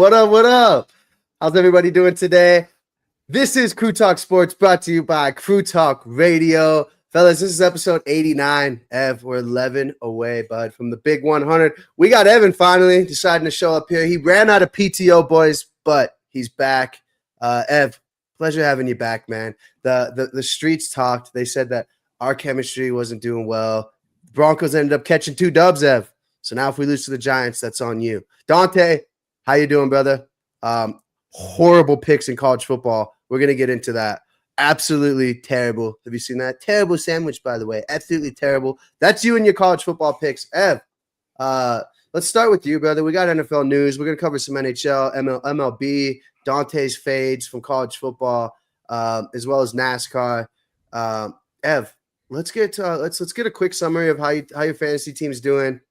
What up? What up? How's everybody doing today? This is Crew Talk Sports brought to you by Crew Talk Radio. Fellas, this is episode 89. Ev, we're 11 away, bud, from the big 100. We got Evan finally deciding to show up here. He ran out of PTO, boys, but he's back. Ev, pleasure having you back, man. The streets talked. They said that our chemistry wasn't doing well. The Broncos ended up catching 2 dubs, Ev. So now if we lose to the Giants, that's on you. Dante, how you doing, brother? Horrible picks in college football. We're going to get into that. Absolutely terrible. Have you seen that? Terrible sandwich, by the way. Absolutely terrible. That's you and your college football picks. Ev, let's start with you, brother. We got NFL news. We're going to cover some NHL, MLB, Dante's fades from college football, as well as NASCAR. Ev, let's get a quick summary of how your fantasy team's doing.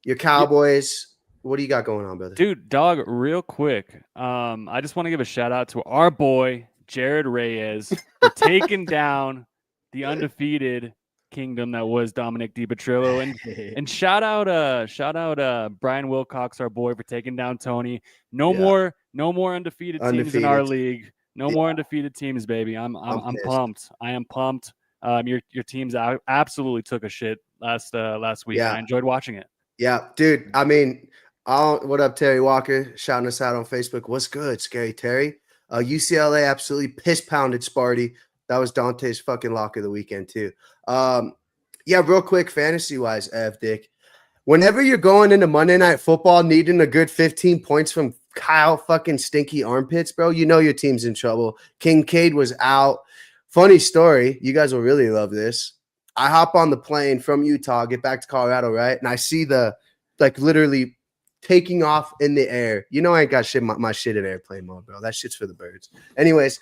Your Cowboys. What do you got going on, brother? Dude, dog, real quick. I just want to give a shout out to our boy, Jared Reyes, for taking down the undefeated kingdom that was Dominic DiPetrillo. And shout out Brian Wilcox, our boy, for taking down Tony. No more undefeated teams in our league. No more undefeated teams, baby. I'm pumped. I am pumped. Your teams absolutely took a shit last week. Yeah. I enjoyed watching it. Yeah, dude. I mean, what up, Terry Walker? Shouting us out on Facebook. What's good, Scary Terry? UCLA absolutely piss-pounded Sparty. That was Dante's fucking lock of the weekend, too. Yeah, real quick, fantasy-wise, Dick. Whenever you're going into Monday Night Football needing a good 15 points from Kyle fucking Stinky Armpits, bro, you know your team's in trouble. Kincaid was out. Funny story. You guys will really love this. I hop on the plane from Utah, get back to Colorado, right? And I see literally taking off in the air. You know I ain't got my shit in airplane mode, bro. That shit's for the birds. Anyways,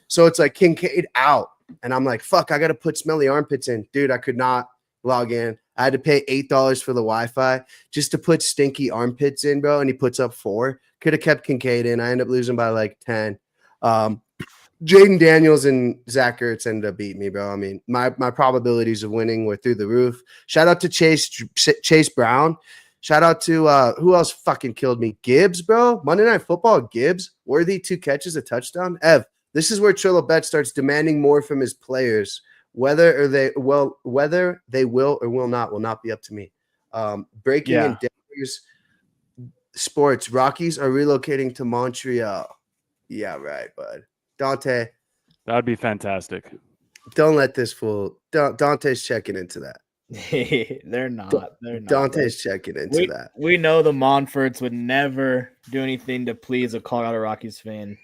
so it's like Kincaid out. And I'm like, fuck, I got to put Smelly Armpits in. Dude, I could not log in. I had to pay $8 for the Wi-Fi just to put Stinky Armpits in, bro. And he puts up 4. Could have kept Kincaid in. I ended up losing by like 10. Jaden Daniels and Zach Ertz ended up beating me, bro. I mean, my probabilities of winning were through the roof. Shout out to Chase Brown. Shout out to who else fucking killed me? Gibbs, bro. Monday Night Football, Gibbs. Worthy 2 catches, a touchdown. Ev, this is where Trillo Bet starts demanding more from his players. Whether they will or will not be up to me. Breaking in Denver's sports. Rockies are relocating to Montreal. Yeah, right, bud. Dante. That would be fantastic. Don't let this fool. Dante's checking into that. They're not. Dante's checking into that. We know the Monforts would never do anything to please a Colorado Rockies fan.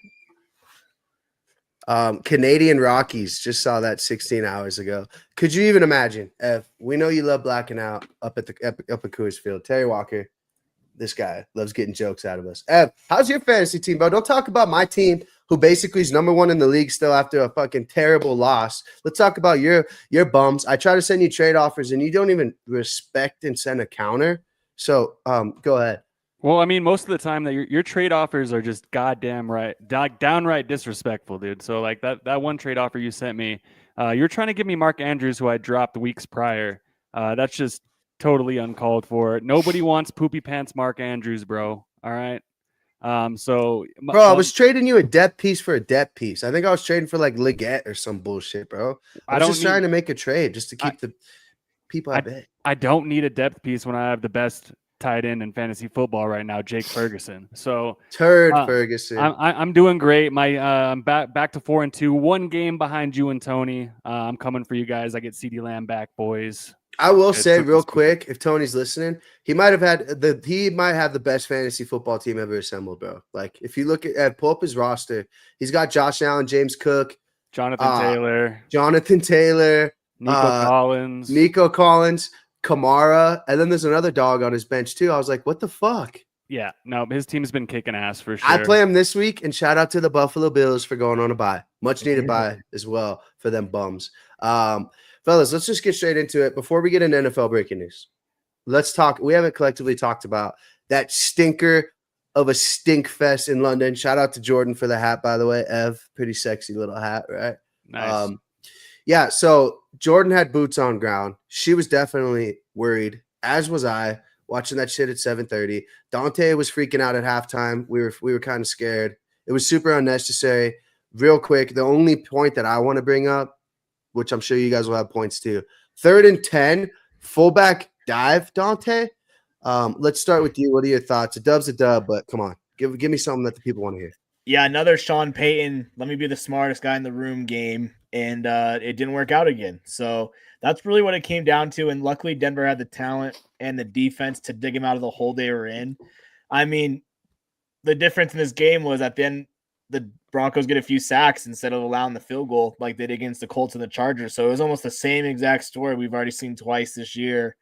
Canadian Rockies, just saw that 16 hours ago. Could you even imagine? We know you love blacking out up at Coors Field. Terry Walker, this guy loves getting jokes out of us. How's your fantasy team, bro? Don't talk about my team, who basically is number 1 in the league still after a fucking terrible loss. Let's talk about your bums. I try to send you trade offers, and you don't even respect and send a counter. So go ahead. Well, I mean, most of the time that your trade offers are just downright disrespectful, dude. So like that one trade offer you sent me, you're trying to give me Mark Andrews, who I dropped weeks prior. That's just totally uncalled for. Nobody wants poopy pants Mark Andrews, bro. All right. I was trading you a depth piece for a depth piece. I think I was trading for like Liggett or some bullshit, bro. I was just trying to make a trade just to keep the people at bay. I don't need a depth piece when I have the best tight end in fantasy football right now, Jake Ferguson. So Ferguson. I'm doing great. I'm back to 4-2, 1 game behind you and Tony. I'm coming for you guys. I get CeeDee Lamb back, boys. I will say real quick, if Tony's listening, he might have the best fantasy football team ever assembled, bro. Like if you look at pull up his roster, he's got Josh Allen, James Cook, Jonathan Taylor, Nico Collins, Kamara, and then there's another dog on his bench too. I was like, what the fuck? Yeah, no, his team's been kicking ass for sure. I play him this week, and shout out to the Buffalo Bills for going on a bye. Much needed bye as well for them bums. Fellas, let's just get straight into it. Before we get into NFL breaking news, let's talk. We haven't collectively talked about that stinker of a stink fest in London. Shout out to Jordan for the hat, by the way. Ev, pretty sexy little hat, right? Nice. Yeah, so Jordan had boots on ground. She was definitely worried, as was I, watching that shit at 7:30. Dante was freaking out at halftime. We were kind of scared. It was super unnecessary. Real quick, the only point that I want to bring up, which I'm sure you guys will have points too. 3rd and 10, fullback dive, Dante. Let's start with you. What are your thoughts? A dub's a dub, but come on, give me something that the people want to hear. Yeah, another Sean Payton, let me be the smartest guy in the room game, and it didn't work out again. So that's really what it came down to, and luckily Denver had the talent and the defense to dig him out of the hole they were in. I mean, the difference in this game was at the end, the Broncos get a few sacks instead of allowing the field goal like they did against the Colts and the Chargers. So it was almost the same exact story we've already seen twice this year.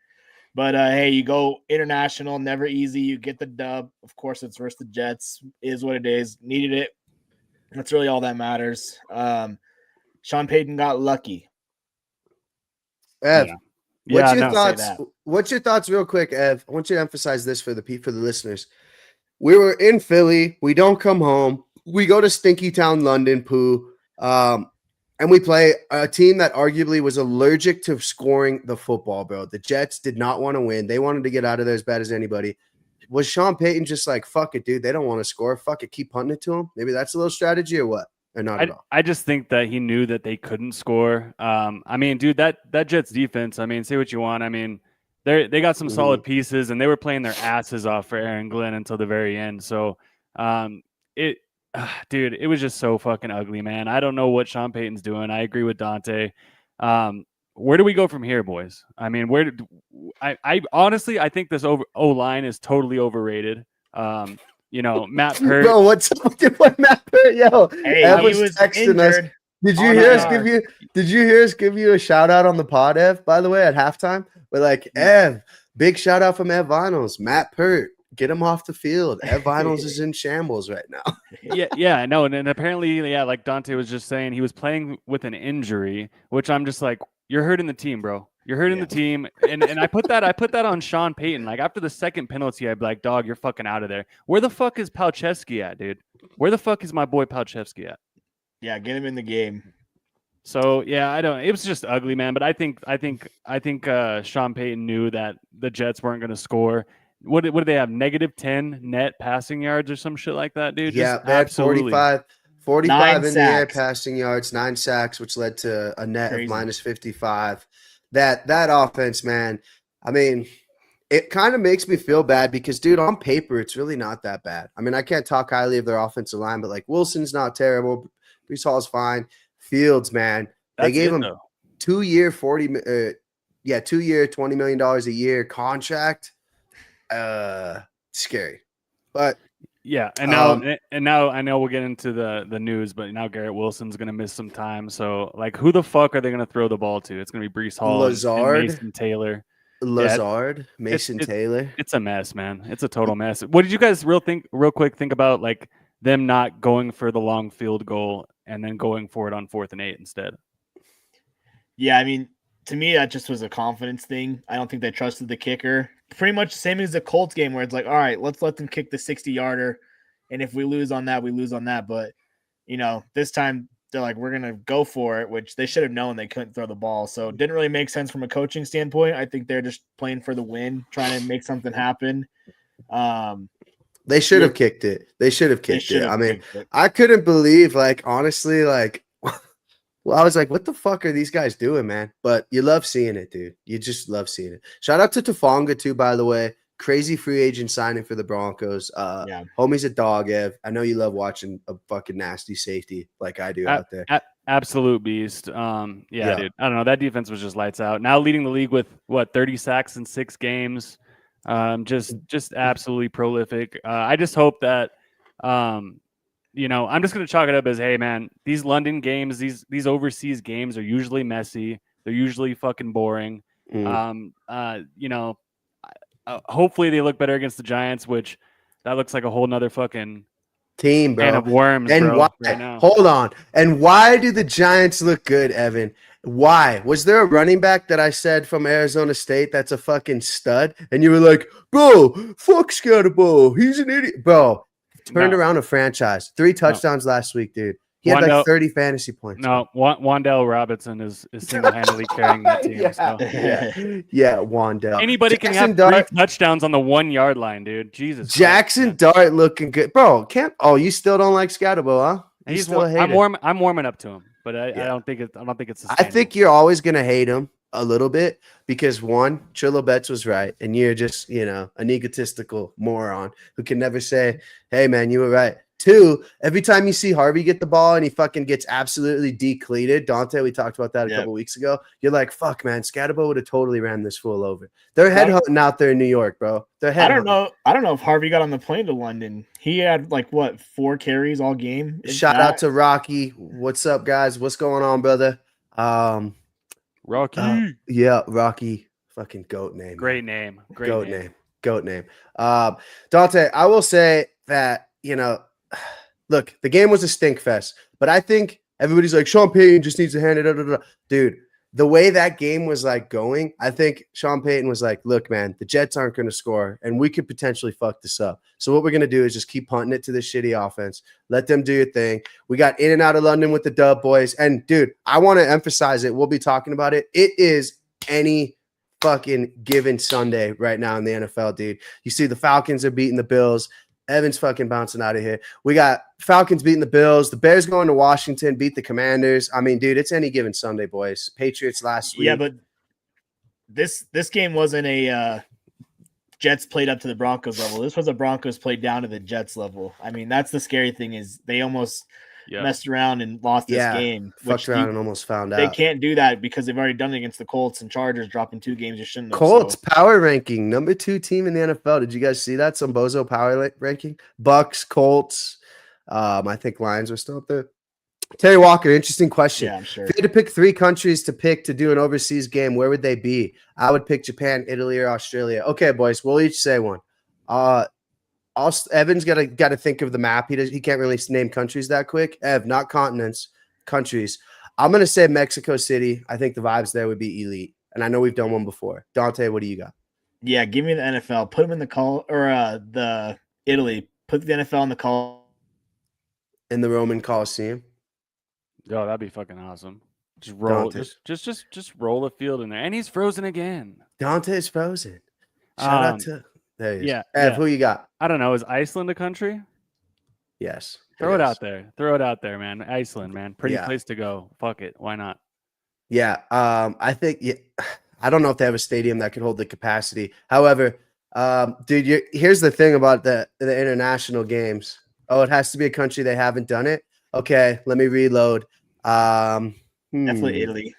But hey, you go international, never easy. You get the dub. Of course, it's versus the Jets. Is what it is. Needed it. That's really all that matters. Sean Payton got lucky. Ev, Yeah. what's your no. thoughts? What's your thoughts, real quick, Ev? I want you to emphasize this for the listeners. We were in Philly. We don't come home. We go to Stinky Town, London, Pooh. And we play a team that arguably was allergic to scoring the football, bro. The Jets did not want to win. They wanted to get out of there as bad as anybody. Was Sean Payton just like, fuck it, dude? They don't want to score. Fuck it. Keep punting it to them. Maybe that's a little strategy or what? Or not at all? I just think that he knew that they couldn't score. I mean, dude, that Jets defense, I mean, say what you want. I mean, they got some solid pieces, and they were playing their asses off for Aaron Glenn until the very end. So dude, it was just so fucking ugly, man. I don't know what Sean Payton's doing. I agree with Dante. Where do we go from here, boys? I mean, I honestly, I think this O-line is totally overrated. Matt Pert. Bro, what's up with your boy Matt Pert? Yo, Hey, Ev he was texting injured. us. Did you hear us give you a shout out on the pod, Ev, by the way, at halftime? We're like, Ev, big shout out from Ev Vinyls, Matt Pert. Get him off the field. Ev Vinyls is in shambles right now. yeah, I know. And apparently, yeah, like Dante was just saying, he was playing with an injury, which I'm just like, you're hurting the team, bro. You're hurting the team. And I put that on Sean Payton. Like after the second penalty, I'd be like, dog, you're fucking out of there. Where the fuck is Palczewski at, dude? Where the fuck is my boy Palczewski at? Yeah, get him in the game. So yeah, it was just ugly, man. But I think Sean Payton knew that the Jets weren't going to score. What did they have? -10 net passing yards or some shit like that, dude? Yeah, Just they had absolutely 45 in the air sacks. passing yards, 9 sacks, which led to a net Crazy. of -55. That offense, man. I mean, it kind of makes me feel bad because, dude, on paper, it's really not that bad. I mean, I can't talk highly of their offensive line, but like Wilson's not terrible. Breece Hall's fine. Fields, man, they gave him 2-year $20 million a year contract. Scary, but yeah. And now I know we'll get into the news, but now Garrett Wilson's gonna miss some time. So like, who the fuck are they gonna throw the ball to? It's gonna be Breece Hall, and Mason Taylor. Mason Taylor. It's a mess, man. It's a total mess. What did you guys real quick think about like them not going for the long field goal and then going for it on 4th and 8 instead? Yeah, I mean, to me, that just was a confidence thing. I don't think they trusted the kicker. Pretty much the same as the Colts game where it's like, all right, let's let them kick the 60-yarder. And if we lose on that, we lose on that. But, this time they're like, we're going to go for it, which they should have known they couldn't throw the ball. So it didn't really make sense from a coaching standpoint. I think they're just playing for the win, trying to make something happen. They should have kicked it. I mean, I couldn't believe, like, honestly, like, well, I was like, what the fuck are these guys doing, man? But you love seeing it, dude. You just love seeing it. Shout out to Tafanga, too, by the way. Crazy free agent signing for the Broncos. Homie's a dog, Ev. I know you love watching a fucking nasty safety like I do out there. Absolute beast. Dude. I don't know. That defense was just lights out. Now leading the league with, 30 sacks in 6 games. Just absolutely prolific. I just hope that I'm just going to chalk it up as, hey, man, these London games, these overseas games are usually messy. They're usually fucking boring. Hopefully they look better against the Giants, which that looks like a whole nother fucking team, bro. can of worms, and bro, why, right now. Hold on. And why do the Giants look good, Evan? Why? Was there a running back that I said from Arizona State that's a fucking stud? And you were like, bro, fuck Scatterbo. He's an idiot. Bro, turned around a franchise. 3 touchdowns last week, dude. He had like Wandale- 30 fantasy points. No, Wandale Robinson is single-handedly carrying that team. yeah, So. yeah, Wandale. Anybody can Jackson have Dart, 3 touchdowns on the 1-yard line, dude. Jesus. Christ, Jackson man. Dart looking good, bro. You still don't like Scatterbo, huh? You He's still a hater. I'm warming up to him, but I Yeah. don't think it's I sustainable. think you're always gonna hate him a little bit because one, Trillo Betts was right, and you're just an egotistical moron who can never say, "Hey, man, you were right." 2, every time you see Harvey get the ball and he fucking gets absolutely decleated, Dante, we talked about that a couple weeks ago. You're like, "Fuck, man, Scatterbo would have totally ran this fool over." They're headhunting out there in New York, bro. They're headhunting. I don't know if Harvey got on the plane to London. He had 4 carries all game. Shout out to Rocky. What's up, guys? What's going on, brother? Rocky. Yeah, Rocky. Fucking goat name. Great name. Great Goat name. Goat name. Dante, I will say that, look, the game was a stink fest, but I think everybody's like, Sean Payton just needs to hand it. Dude, the way that game was going, I think Sean Payton was like, look, man, the Jets aren't going to score and we could potentially fuck this up. So what we're going to do is just keep punting it to this shitty offense. Let them do your thing. We got in and out of London with the dub, boys. And dude, I want to emphasize it. We'll be talking about it. It is any fucking given Sunday right now in the NFL, dude. You see the Falcons are beating the Bills. Evan's fucking bouncing out of here. We got Falcons beating the Bills. The Bears going to Washington, beat the Commanders. I mean, dude, it's any given Sunday, boys. Patriots last week. Yeah, but this game wasn't a Jets played up to the Broncos level. This was a Broncos played down to the Jets level. I mean, that's the scary thing is they almost messed around and lost this game. Fucked around and almost found out. They can't do that because they've already done it against the Colts and Chargers, dropping 2 games you shouldn't have. Colts power ranking, number 2 team in the NFL. Did you guys see that? Some bozo power ranking. Bucks, Colts. I think Lions are still up there. Terry Walker, interesting question. Yeah, I'm sure. If you had to pick 3 countries to pick to do an overseas game, where would they be? I would pick Japan, Italy, or Australia. Okay, boys, we'll each say one. Evan's got to think of the map. He can't really name countries that quick. Ev, not continents, countries. I'm gonna say Mexico City. I think the vibes there would be elite, and I know we've done one before. Dante, what do you got? Yeah, give me the NFL. Put them in the call or the Italy. Put the NFL in the call in the Roman Coliseum. Yo, that'd be fucking awesome. Just roll, just roll the field in there, and he's frozen again. Dante's frozen. Shout out to. There he is. Yeah. Ev, who you got? I don't know. Is Iceland a country? Yes. Throw it out there. Throw it out there, man. Iceland, man. Pretty place to go. Fuck it. Why not? Yeah. I think I don't know if they have a stadium that could hold the capacity. However, dude, here's the thing about the international games. Oh, it has to be a country they haven't done it. Okay, let me reload. Definitely Italy.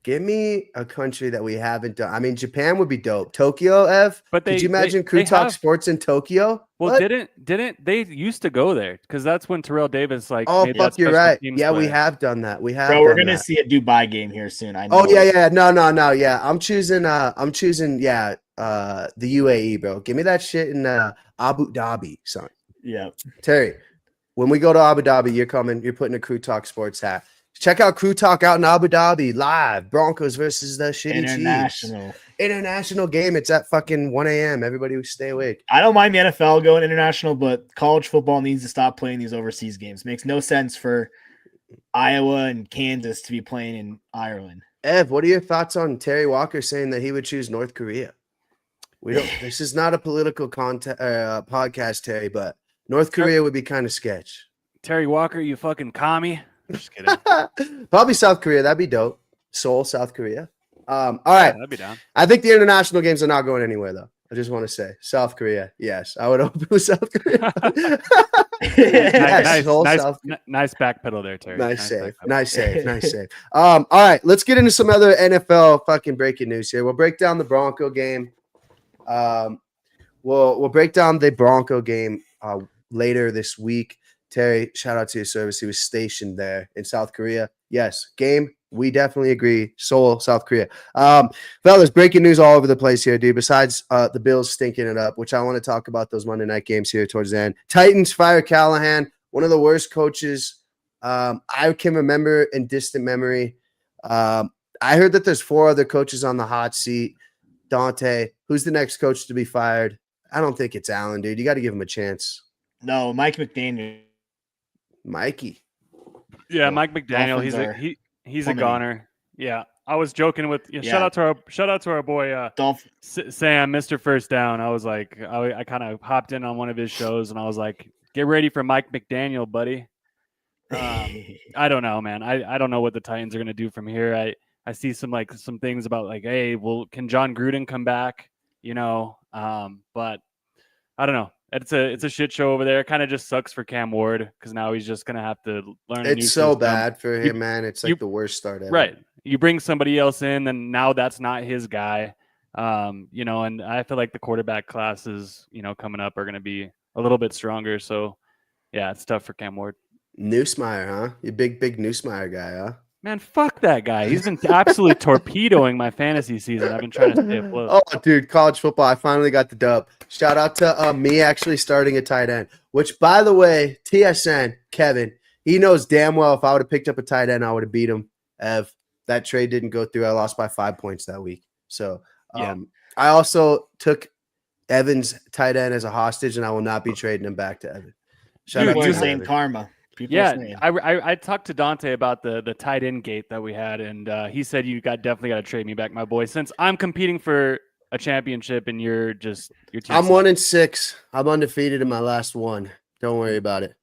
Give me a country that we haven't done. I mean, Japan would be dope. Tokyo, Ev. But could you imagine Crew Talk Sports in Tokyo? Well, what? didn't they used to go there? Because that's when Terrell Davis Oh, fuck, you're right. Yeah, we have done that. We have. Bro, we're gonna see a Dubai game here soon. I know. Oh yeah. No. Yeah, I'm choosing. Yeah, the UAE, bro. Give me that shit in Abu Dhabi, son. Yeah, Terry. When we go to Abu Dhabi, you're coming. You're putting a Crew Talk Sports hat. Check out Crew Talk out in Abu Dhabi live. Broncos versus the shitty Chiefs. International game. It's at fucking 1 a.m. Everybody stay awake. I don't mind the NFL going international, but college football needs to stop playing these overseas games. Makes no sense for Iowa and Kansas to be playing in Ireland. Ev, what are your thoughts on Terry Walker saying that he would choose North Korea? We don't. This is not a political podcast, Terry, but North Korea would be kind of sketch. Terry Walker, you fucking commie. Just kidding. Probably South Korea. That'd be dope. Seoul, South Korea. All right. That'd be down. I think the international games are not going anywhere, though. I just want to say South Korea. Yes, I would hope it was South Korea. Nice back pedal there, Terry. Nice save. All right, let's get into some other NFL fucking breaking news here. We'll break down the Bronco game. We'll break down the Bronco game later this week. Terry, shout out to your service. He was stationed there in South Korea. Yes, game. We definitely agree. Seoul, South Korea. Fellas, breaking news all over the place here, dude. Besides the Bills stinking it up, which I want to talk about those Monday night games here towards the end. Titans fire Callahan, one of the worst coaches I can remember in distant memory. I heard that there's 4 other coaches on the hot seat. Dante, who's the next coach to be fired? I don't think it's Allen, dude. You got to give him a chance. No, Mike McDaniel. Mikey. Yeah, So, Mike McDaniel. Dolphins are He's a plummeting. goner. Yeah, I was joking with. Yeah. Shout out to our boy Sam, Mr. First Down. I was like, I kind of hopped in on one of his shows, and I was like, get ready for Mike McDaniel, buddy. I don't know, man. I don't know what the Titans are gonna do from here. I see some things about like, hey, well, can John Gruden come back? But I don't know. It's a shit show over there. Kind of just sucks for Cam Ward because now he's just gonna have to learn. It's so bad for him, man. It's like the worst start ever. Right. You bring somebody else in, and now that's not his guy. And I feel like the quarterback classes, coming up are gonna be a little bit stronger. So yeah, it's tough for Cam Ward. Newsmeyer, huh? You big Newsmeyer guy, huh? Man, fuck that guy. He's been absolutely torpedoing my fantasy season. I've been trying to stay afloat. Oh, dude, college football. I finally got the dub. Shout out to me actually starting a tight end, which, by the way, TSN, Kevin, he knows damn well if I would have picked up a tight end, I would have beat him. Ev, that trade didn't go through. I lost by 5 points that week. So I also took Evan's tight end as a hostage, and I will not be trading him back to Evan. Shout out to saying karma. I talked to Dante about the tight end gate that we had, and he said you definitely got to trade me back, my boy. Since I'm competing for a championship, and you're too I'm 1-6. I'm undefeated in my last one. Don't worry about it.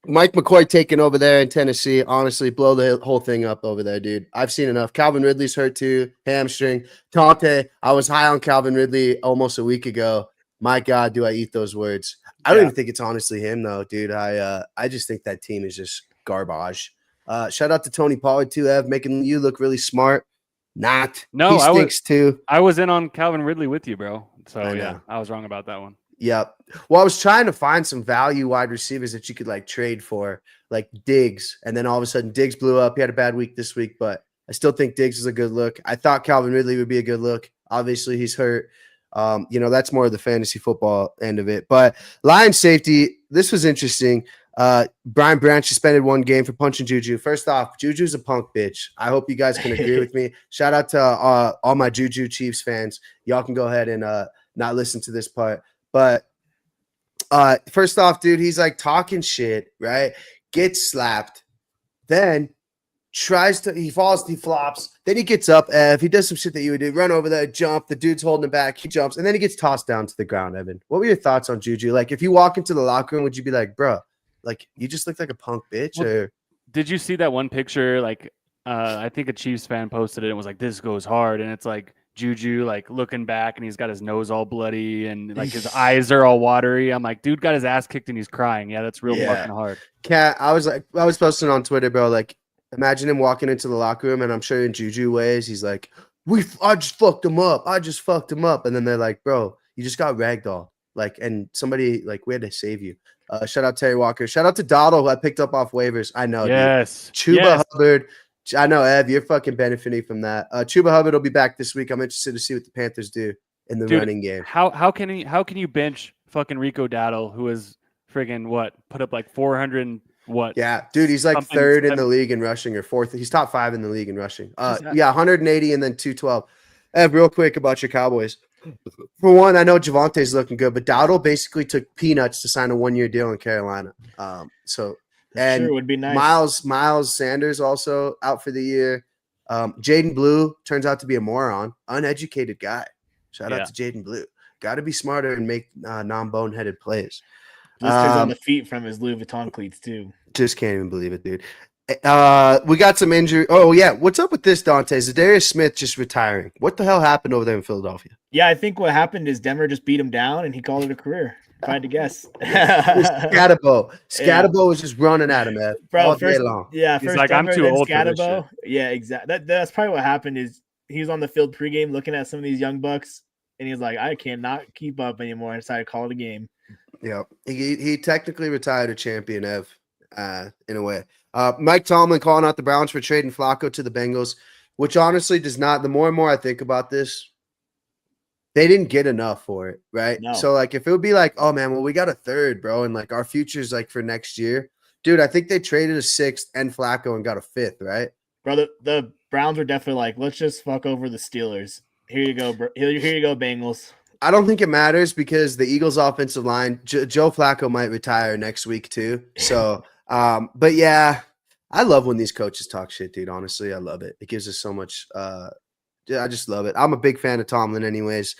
Mike McCoy taking over there in Tennessee. Honestly, blow the whole thing up over there, dude. I've seen enough. Calvin Ridley's hurt too, hamstring. Dante, I was high on Calvin Ridley almost a week ago. My God, do I eat those words? I don't even think it's honestly him though, dude. I just think that team is just garbage. Shout out to Tony Pollard too, Ev, making you look really smart. He stinks too. I was in on Calvin Ridley with you, bro. So I was wrong about that one. Yep. Well, I was trying to find some value wide receivers that you could like trade for, like Diggs, and then all of a sudden Diggs blew up. He had a bad week this week, but I still think Diggs is a good look. I thought Calvin Ridley would be a good look. Obviously, he's hurt. That's more of the fantasy football end of it. But Lions safety, this was interesting. Brian Branch suspended 1 game for punching Juju. First off, Juju's a punk bitch. I hope you guys can agree with me. Shout out to all my Juju Chiefs fans. Y'all can go ahead and not listen to this part. But first off, dude, he's like talking shit, right? Gets slapped. Then he falls, he flops. Then he gets up. He does some shit that you would do. Run over there, jump. The dude's holding him back. He jumps. And then he gets tossed down to the ground, Evan. What were your thoughts on Juju? Like, if you walk into the locker room, would you be like, bro, like, you just look like a punk bitch? Or did you see that one picture? Like, I think a Chiefs fan posted it and was like, this goes hard. And it's like Juju, like, looking back, and he's got his nose all bloody and like his eyes are all watery. I'm like, dude got his ass kicked and he's crying. Yeah, that's real fucking hard. I was posting on Twitter, bro, like, imagine him walking into the locker room, and I'm sure in Juju ways, he's like, I just fucked him up. And then they're like, bro, you just got ragdoll. Like, and somebody, like, we had to save you. Shout out Terry Walker. Shout out to Dottle, who I picked up off waivers. I know. Yes. Dude. Chuba Hubbard. I know, Ev, you're fucking benefiting from that. Chuba Hubbard will be back this week. I'm interested to see what the Panthers do in the running game. How can you bench fucking Rico Dowdle, who is friggin' put up like 400 what? Yeah, dude, he's like third in the league in rushing, or fourth. He's top 5 in the league in rushing. 180 and then 212. Ev, real quick about your Cowboys. For one, I know Javante's looking good, but Dowdle basically took peanuts to sign a 1-year deal in Carolina. And would be nice. Miles Sanders also out for the year. Jaden Blue turns out to be a moron, uneducated guy. Shout out to Jaden Blue. Got to be smarter and make non-boneheaded plays. Blisters on the feet from his Louis Vuitton cleats too. Just can't even believe it, dude. We got some injury. Oh yeah, what's up with this, Dante? Zadarius Smith just retiring. What the hell happened over there in Philadelphia? Yeah, I think what happened is Denver just beat him down, and he called it a career. If I had to guess. Scatabo was just running at him, man. Bro, all day long. Yeah, he's like, I'm too old for this shit. Yeah, exactly. That's probably what happened. Is he was on the field pregame looking at some of these young bucks, and he's like, I cannot keep up anymore. I decided to call it a game. Yeah, he technically retired a champion, Ev, in a way. Mike Tomlin calling out the Browns for trading Flacco to the Bengals, which honestly does not. The more and more I think about this, they didn't get enough for it, right? No. So, like, if it would be like, oh, man, well, we got a third, bro, and, like, our future's, like, for next year. Dude, I think they traded a 6th and Flacco and got a 5th, right? Bro, the Browns were definitely like, let's just fuck over the Steelers. Here you go, bro. Here you go, Bengals. I don't think it matters because the Eagles' offensive line, Joe Flacco might retire next week too. So, but yeah, I love when these coaches talk shit, dude. Honestly, I love it. It gives us so much. Yeah, I just love it. I'm a big fan of Tomlin, anyways.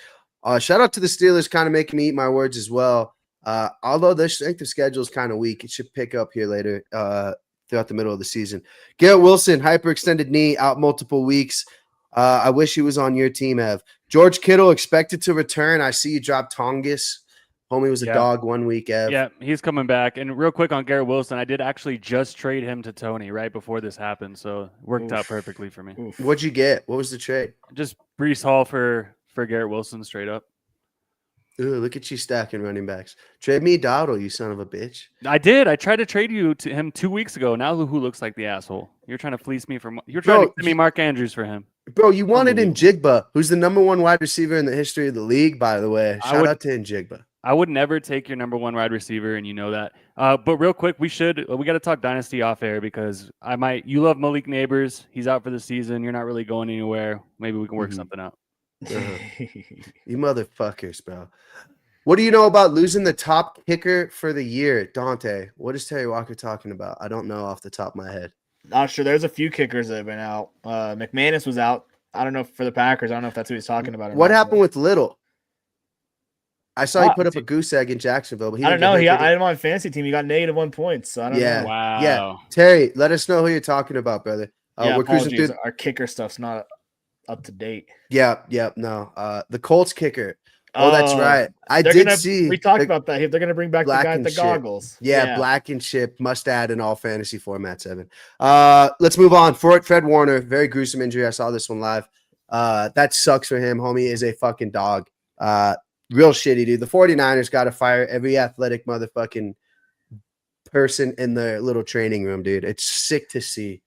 Shout out to the Steelers, kind of making me eat my words as well. Although their strength of schedule is kind of weak, it should pick up here later throughout the middle of the season. Garrett Wilson, hyperextended knee, out multiple weeks. I wish he was on your team, Ev. George Kittle expected to return. I see you drop Tongus. Homie was a dog 1 week, Ev. Yeah, he's coming back. And real quick on Garrett Wilson, I did actually just trade him to Tony right before this happened, so it worked out perfectly for me. What'd you get? What was the trade? Just Brees Hall for Garrett Wilson straight up. Ooh, look at you stacking running backs. Trade me Dowdle, you son of a bitch. I did. I tried to trade you to him 2 weeks ago. Now who looks like the asshole? You're trying to fleece me from. You're trying to give me Mark Andrews for him. Bro, you wanted Njigba, who's the #1 wide receiver in the history of the league, by the way. Shout out to Njigba. I would never take your #1 wide receiver, and you know that. But real quick, we got to talk dynasty off air because you love Malik Neighbors. He's out for the season. You're not really going anywhere. Maybe we can work something out. You motherfuckers, bro. What do you know about losing the top kicker for the year, Dante? What is Terry Walker talking about? I don't know off the top of my head. Not sure. There's a few kickers that have been out. McManus was out. I don't know for the Packers. I don't know if that's who he's talking about. What happened with Little? I saw he put up a goose egg in Jacksonville, but I don't know. I had him on fantasy team. He got -1 points. So I don't know. Wow. Yeah. Terry, let us know who you're talking about, brother. We're cruising through. Our kicker stuff's not up to date. Yeah. No. The Colts kicker. Oh, that's right. I did see. We talked about that. They're going to bring back the guy with the goggles. Yeah, black and chip, must add in all fantasy formats, Evan. Let's move on. Fred Warner, very gruesome injury. I saw this one live. That sucks for him. Homie is a fucking dog. Real shitty, dude. The 49ers got to fire every athletic motherfucking person in their little training room, dude. It's sick to see.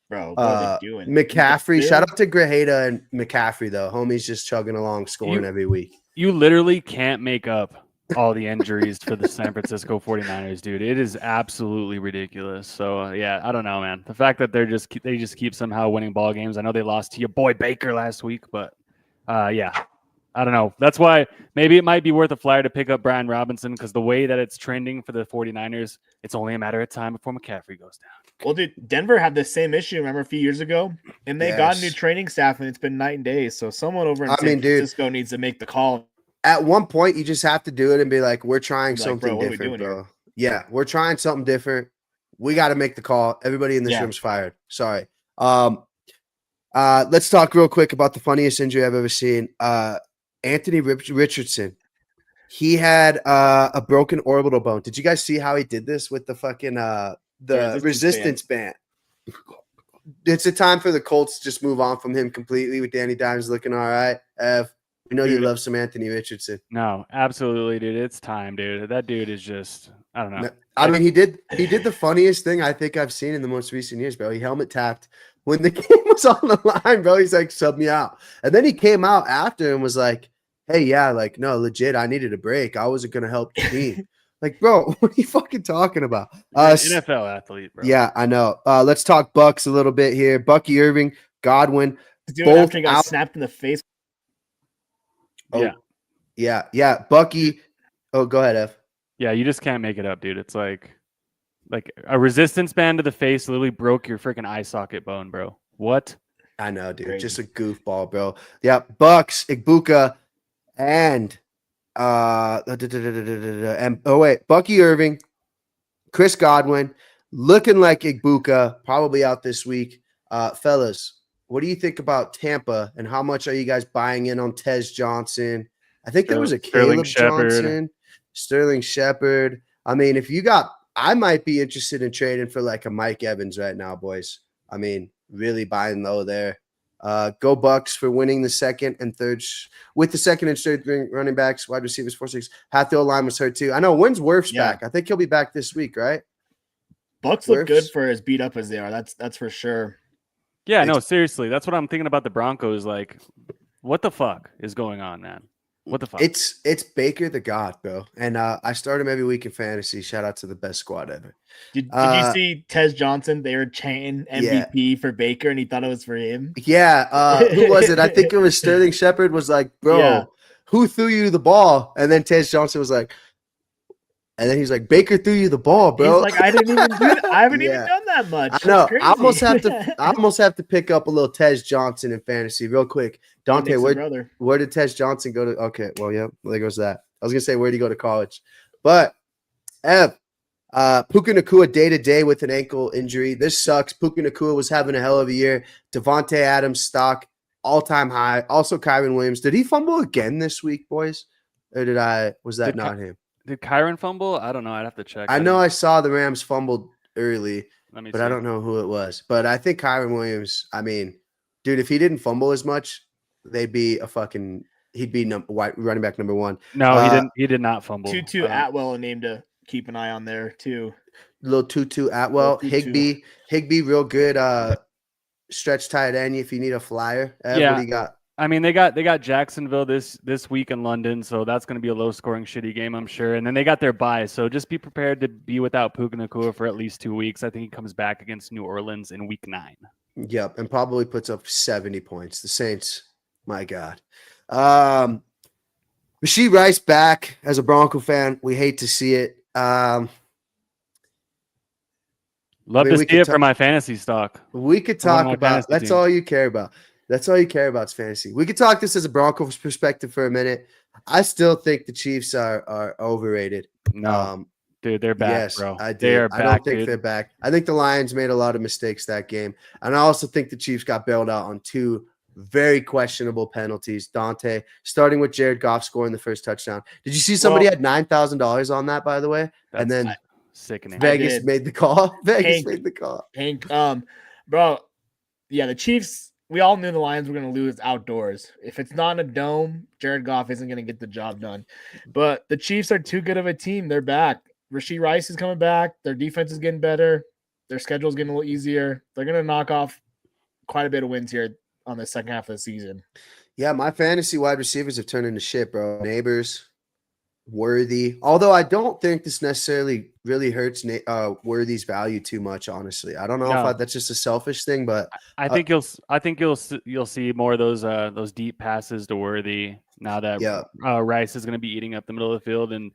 Bro, what are they doing? McCaffrey, shout out to Grajeda and McCaffrey, though. Homie's just chugging along, scoring every week. You literally can't make up all the injuries for the San Francisco 49ers, dude. It is absolutely ridiculous. So, yeah, I don't know, man. The fact that they just keep somehow winning ball games. I know they lost to your boy Baker last week, but yeah, I don't know. That's why maybe it might be worth a flyer to pick up Brian Robinson because the way that it's trending for the 49ers, it's only a matter of time before McCaffrey goes down. Well, dude, Denver had the same issue, remember, a few years ago? And they got a new training staff, and it's been night and day. So someone over in San Francisco needs to make the call. At one point, you just have to do it and be like, we're trying something different, bro. Here? Yeah, we're trying something different. We got to make the call. Everybody in this room's fired. Sorry. Let's talk real quick about the funniest injury I've ever seen. Anthony Richardson. He had a broken orbital bone. Did you guys see how he did this with the fucking the resistance band? It's a time for the Colts to just move on from him completely with Danny Dimes looking all right. We know you love some Anthony Richardson. No, absolutely, dude. It's time, dude. That dude is just, I don't know. I mean, he did the funniest thing I think I've seen in the most recent years, bro. He helmet tapped when the game was on the line, bro. He's like, sub me out. And then he came out after and was like, hey, yeah, like, no, legit, I needed a break. I wasn't going to help the team. Like, bro, what are you fucking talking about? NFL athlete, bro. Yeah, I know. Let's talk Bucks a little bit here. Bucky Irving, Godwin. Dude, after he got snapped in the face. Oh, yeah. Bucky. Oh, go ahead, F. Yeah, you just can't make it up, dude. It's like a resistance band to the face literally broke your freaking eye socket bone, bro. What? I know, dude. Crazy. Just a goofball, bro. Yeah, Bucks, Igbuka, and Bucky Irving, Chris Godwin, looking like Igbuka, probably out this week. Fellas, what do you think about Tampa, and how much are you guys buying in on Tez Johnson? I think there was a Caleb Johnson, Sterling Shepard. I mean, I might be interested in trading for like a Mike Evans right now, boys. I mean, really buying low there. Go Bucks for winning the second and third with the second and third running backs, wide receivers, 4-6. Half the line was hurt too. I know. When's Wirfs back? I think he'll be back this week, right? Bucks look good for as beat up as they are. That's for sure. Yeah, no, seriously. That's what I'm thinking about the Broncos. Like, what the fuck is going on, man? What the fuck? It's Baker the God, bro. And I start him every week in fantasy. Shout out to the best squad ever. Did you see Tez Johnson? They were chanting MVP for Baker, and he thought it was for him. Yeah. Who was it? I think it was Sterling Shepard was like, bro, who threw you the ball? And then Tez Johnson was like, And then he's like, Baker threw you the ball, bro. He's like, I didn't even do that. I haven't even Yeah. done that much. I know. It's crazy. I almost have to pick up a little Tej Johnson in fantasy real quick. Dante, Nick's where brother. did Tej Johnson go to? Okay, well, yeah, there goes that. I was gonna say, where did he go to college? But Ev, Puka Nacua day to day with an ankle injury. This sucks. Puka Nacua was having a hell of a year. Devontae Adams stock all time high. Also, Kyron Williams. Did he fumble again this week, boys? Or was that Did not him? Did Kyron fumble? I don't know. I'd have to check. I know I saw the Rams fumbled early, Let me but see. I don't know who it was. But I think Kyron Williams, I mean, dude, if he didn't fumble as much, he'd be running back number one. No, he didn't. He did not fumble. Tutu Atwell, a name to keep an eye on there too. Little Tutu Atwell, Little Tutu. Higbee, real good stretch tight end if you need a flyer. Ev, Yeah. what do you got? I mean, they got Jacksonville this week in London, so that's going to be a low scoring, shitty game, I'm sure. And then they got their bye, so just be prepared to be without Puka Nacua for at least 2 weeks. I think he comes back against New Orleans in Week 9. Yep, and probably puts up 70 points. The Saints, my God. Rashee Rice back as a Bronco fan. We hate to see it. Love I mean, to we see it could for my fantasy stock. We could One of talk my about fantasy that's teams. all you care about. That's all you care about is fantasy. We could talk this as a Broncos perspective for a minute. I still think the Chiefs are overrated. No, dude, they're back, yes, bro. I They do. are I back, don't think dude. they're back. I think the Lions made a lot of mistakes that game. And I also think the Chiefs got bailed out on 2 very questionable penalties. Dante, starting with Jared Goff scoring the first touchdown. Did you see somebody had $9,000 on that, by the way? That's And then sickening. Vegas did. made the call. Vegas Hank. made the call. Hank, bro, yeah, the Chiefs. We all knew the Lions were going to lose outdoors. If it's not in a dome, Jared Goff isn't going to get the job done. But the Chiefs are too good of a team. They're back. Rashee Rice is coming back. Their defense is getting better. Their schedule is getting a little easier. They're going to knock off quite a bit of wins here on the second half of the season. Yeah, my fantasy wide receivers have turned into shit, bro. Neighbors, Worthy. Although I don't think this necessarily really hurts Worthy's value too much. Honestly, I don't know No. if that's just a selfish thing, but I think you'll see more of those deep passes to Worthy now that Yeah. Rice is going to be eating up the middle of the field. And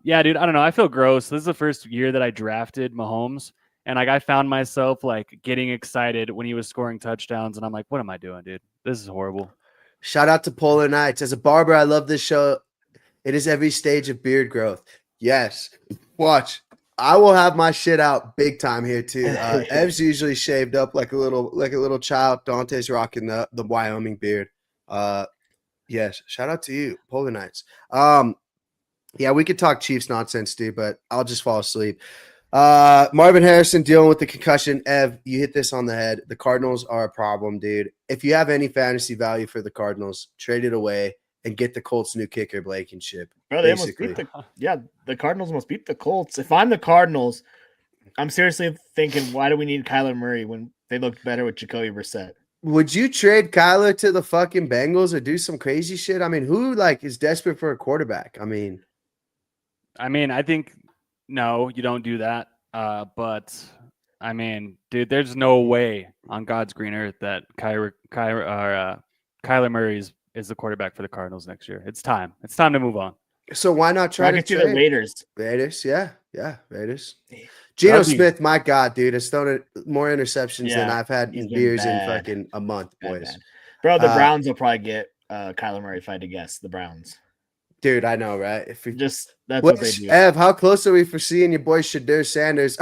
yeah, dude, I don't know. I feel gross. This is the first year that I drafted Mahomes, and like I found myself like getting excited when he was scoring touchdowns, and I'm like, what am I doing, dude? This is horrible. shout out to Polar Nights. As a barber, I love this show. It is every stage of beard growth. Yes, watch. I will have my shit out big time here too. Ev's usually shaved up like a little child. Dante's rocking the Wyoming beard. Yes, shout out to you, Polar Nights. Yeah, we could talk Chiefs nonsense, dude, but I'll just fall asleep. Marvin Harrison dealing with the concussion. Ev, you hit this on the head. The Cardinals are a problem, dude. If you have any fantasy value for the Cardinals, trade it away and get the Colts' new kicker, Blankenship. Bro, they almost beat the Cardinals almost beat the Colts. If I'm the Cardinals, I'm seriously thinking, why do we need Kyler Murray when they looked better with Jacoby Brissett? Would you trade Kyler to the fucking Bengals or do some crazy shit? I mean, who is desperate for a quarterback? I mean, I think no, you don't do that. But I mean, dude, there's no way on God's green earth that Kyler Murray is the quarterback for the Cardinals next year. It's time. It's time to move on. so why not try to to the trade Raiders? Raiders? Yeah, Raiders. Geno That'd be- Smith, my God, dude, has thrown more interceptions than Yeah, I've had he's in been beers bad. in fucking a month, Bad, boys. bad. Bro, the Uh, Browns will probably get Kyler Murray if I had to guess. The Browns. Dude, I know, right? If we That's what they do. Ev, how close are we for seeing your boy Shadur Sanders?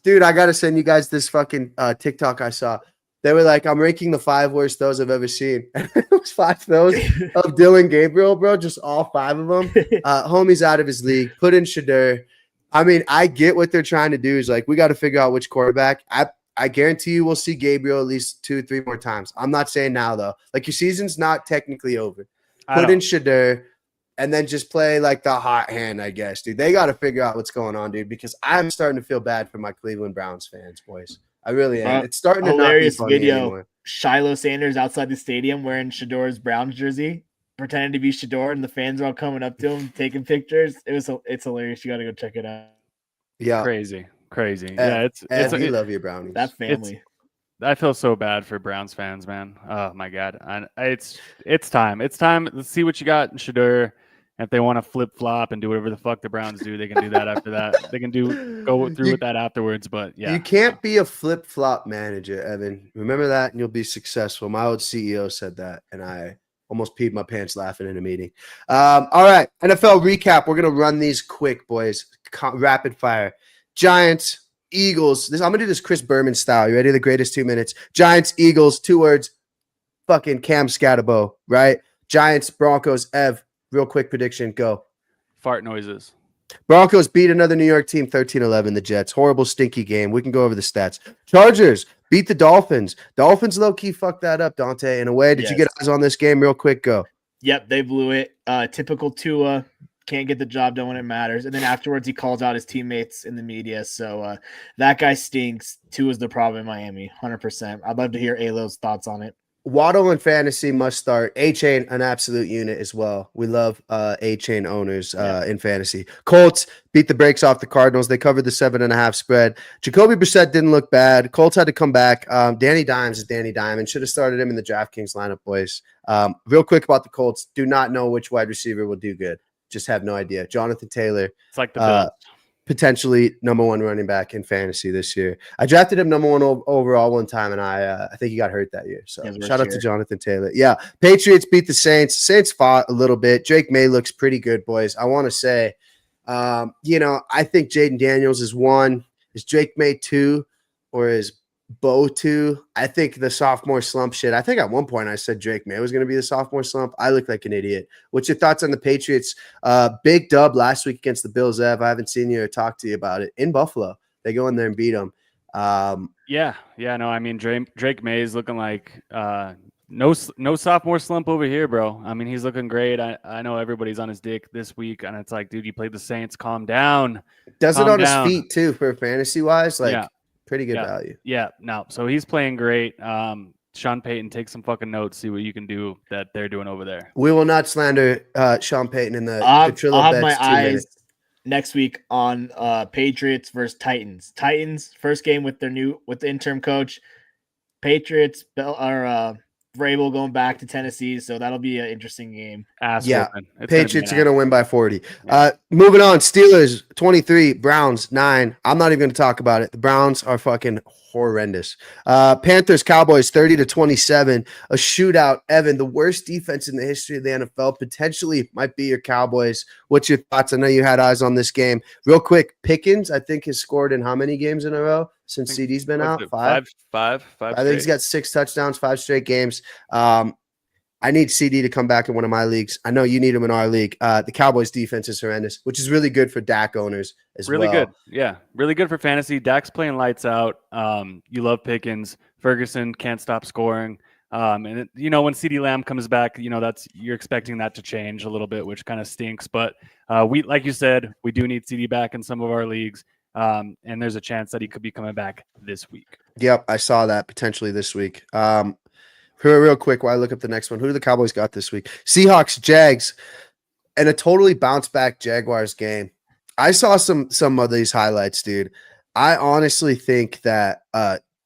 Dude, I gotta send you guys this fucking TikTok I saw. They were like, I'm ranking the 5 worst throws I've ever seen. It was 5 throws of Dylan Gabriel, bro. Just all 5 of them. Homie's out of his league. Put in Shadur. I mean, I get what they're trying to do. Is like, we got to figure out which quarterback. I guarantee you we'll see Gabriel at least 2-3 more times. I'm not saying now, though. Like, your season's not technically over. Put in Shadur. And then just play like the hot hand, I guess, dude. They got to figure out what's going on, dude, because I'm starting to feel bad for my Cleveland Browns fans, boys. I really am. It's starting to not be hilarious funny video. anymore. Shiloh Sanders outside the stadium wearing Shador's Browns jersey, pretending to be Shador, and the fans are all coming up to him, taking pictures. It's hilarious. You got to go check it out. Yeah, crazy. Yeah, it's we love your Brownies. That family. I feel so bad for Browns fans, man. Oh my God. It's time. It's time. Let's see what you got in Shadur. And if they want to flip flop and do whatever the fuck the Browns do, they can do that after that. They can go through with that afterwards. But yeah, You can't be a flip flop manager, Evan. Remember that, and you'll be successful. My old CEO said that, and I almost peed my pants laughing in a meeting. All right, NFL recap. We're gonna run these quick, boys. Rapid fire. Giants, Eagles. I'm gonna do this Chris Berman style. You ready? The greatest 2 minutes. Giants, Eagles. 2 words. Fucking Cam Scatterbo, right? Giants, Broncos. Ev, real quick prediction. Go. fart noises. Broncos beat another New York team 13-11, the Jets. Horrible, stinky game. We can go over the stats. Chargers beat the Dolphins. Dolphins low-key fucked that up, Dante, in a way. Did you get eyes on this game real quick? Go. Yep, they blew it. Typical Tua. Can't get the job done when it matters. And then afterwards, he calls out his teammates in the media. So that guy stinks. Tua's the problem in Miami, 100%. I'd love to hear Alo's thoughts on it. Waddle and fantasy must start. A-Chain, an absolute unit as well. We love A-Chain owners in fantasy. Colts beat the brakes off the Cardinals. They covered the 7.5 spread. Jacoby Brissett didn't look bad. Colts had to come back. Danny Dimes is Danny Diamond. Should have started him in the DraftKings lineup, boys. Real quick about the Colts. Do not know which wide receiver will do good. Just have no idea. Jonathan Taylor. It's like the Bills. Potentially number 1 running back in fantasy this year. I drafted him number 1 overall one time, and I think he got hurt that year. So shout out to Jonathan Taylor. Yeah, Patriots beat the Saints. Saints fought a little bit. Drake May looks pretty good, boys. I want to say, I think Jaden Daniels is 1. Is Drake May 2, or is Bo 2? I think the sophomore slump shit. I think at one point I said Drake May was going to be the sophomore slump. I look like an idiot. What's your thoughts on the Patriots? Big dub last week against the Bills, Ev. I haven't seen you or talked to you about it. In Buffalo, they go in there and beat them. Yeah. No, I mean, Drake May is looking like no sophomore slump over here, bro. I mean, he's looking great. I know everybody's on his dick this week, and it's like, dude, you played the Saints. Calm down. Does it on his feet too for fantasy wise? Like, yeah. Pretty good value. Yeah, no. So he's playing great. Sean Payton, take some fucking notes, see what you can do that they're doing over there. We will not slander Sean Payton in the I'll Petrillo have my eyes minutes. next week on Patriots versus Titans. Titans first game with the interim coach. Patriots Vrabel going back to Tennessee, so that'll be an interesting game. Patriots are going to win by 40. Moving on, Steelers 23, Browns 9. I'm not even going to talk about it. The Browns are fucking horrendous. Panthers, Cowboys 30-27, a shootout. Evan, the worst defense in the history of the NFL, potentially might be your Cowboys. What's your thoughts? I know you had eyes on this game. Real quick, Pickens, I think, has scored in how many games in a row since CD's been out? Five. I think he's got 6 touchdowns, 5 straight games. I need CD to come back in one of my leagues. I know you need him in our league. The Cowboys defense is horrendous, which is really good for Dak owners as well. Really good. Yeah, really good for fantasy. Dak's playing lights out. You love Pickens. Ferguson can't stop scoring. And when CD Lamb comes back, you're expecting that to change a little bit, which kind of stinks. But we, like you said, we do need CD back in some of our leagues. And there's a chance that he could be coming back this week. Yep, I saw that potentially this week. Real quick while I look up the next one. Who do the Cowboys got this week? Seahawks, Jags, and a totally bounce back Jaguars game. I saw some of these highlights, dude. I honestly think that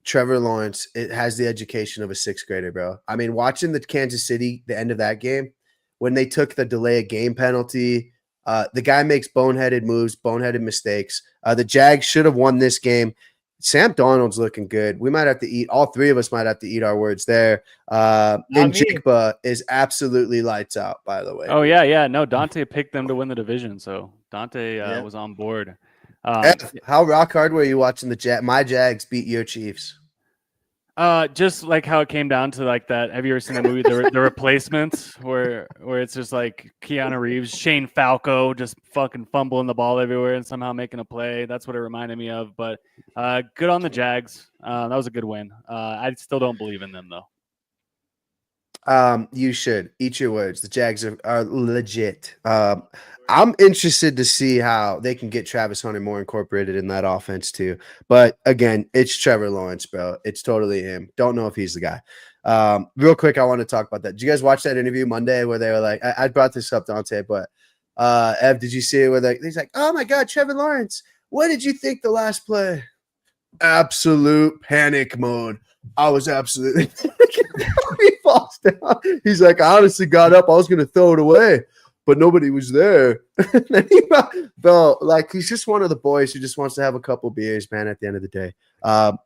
Trevor Lawrence has the education of a 6th grader, bro. I mean, watching the Kansas City, the end of that game, when they took the delay of game penalty, the guy makes boneheaded moves, boneheaded mistakes. The Jags should have won this game. Sam Darnold's looking good. We might have to eat. All 3 of us might have to eat our words there. And Jigba is absolutely lights out, by the way. Oh, yeah. No, Dante picked them to win the division, so Dante was on board. How rock hard were you watching my Jags beat your Chiefs? Just like how it came down to like that. Have you ever seen that movie, The Replacements, where it's just like Keanu Reeves, Shane Falco, just fucking fumbling the ball everywhere and somehow making a play? That's what it reminded me of. But good on the Jags. That was a good win. I still don't believe in them though. You should eat your words. The Jags are legit. I'm interested to see how they can get Travis Hunter more incorporated in that offense too. But again, it's Trevor Lawrence, bro. It's totally him. Don't know if he's the guy. Real quick, I want to talk about that. Did you guys watch that interview Monday where they were like, I brought this up, Dante, but Ev, did you see it where he's like, oh my God, Trevor Lawrence, what did you think the last play? Absolute panic mode. I was absolutely he falls down. He's like, I honestly got up. I was going to throw it away. but nobody was there. Then bro, like he's just one of the boys who just wants to have a couple beers, man, at the end of the day.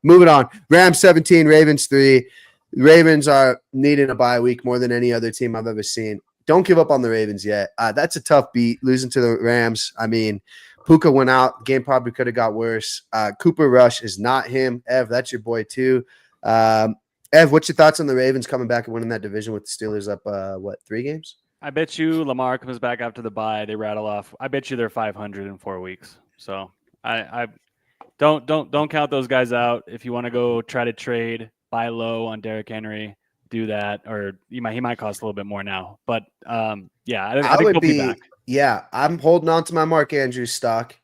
Moving on. Rams 17, Ravens 3. Ravens are needing a bye week more than any other team I've ever seen. Don't give up on the Ravens yet. That's a tough beat, losing to the Rams. I mean, Puka went out. The game probably could have got worse. Cooper Rush is not him. Ev, that's your boy too. Ev, what's your thoughts on the Ravens coming back and winning that division with the Steelers up, 3 games? I bet you Lamar comes back after the bye. They rattle off. I bet you they're 500 in 4 weeks. So I don't count those guys out. If you want to go try to trade, buy low on Derrick Henry, do that. Or he might cost a little bit more now. But yeah, I think he'll be back. Yeah, I'm holding on to my Mark Andrews stock.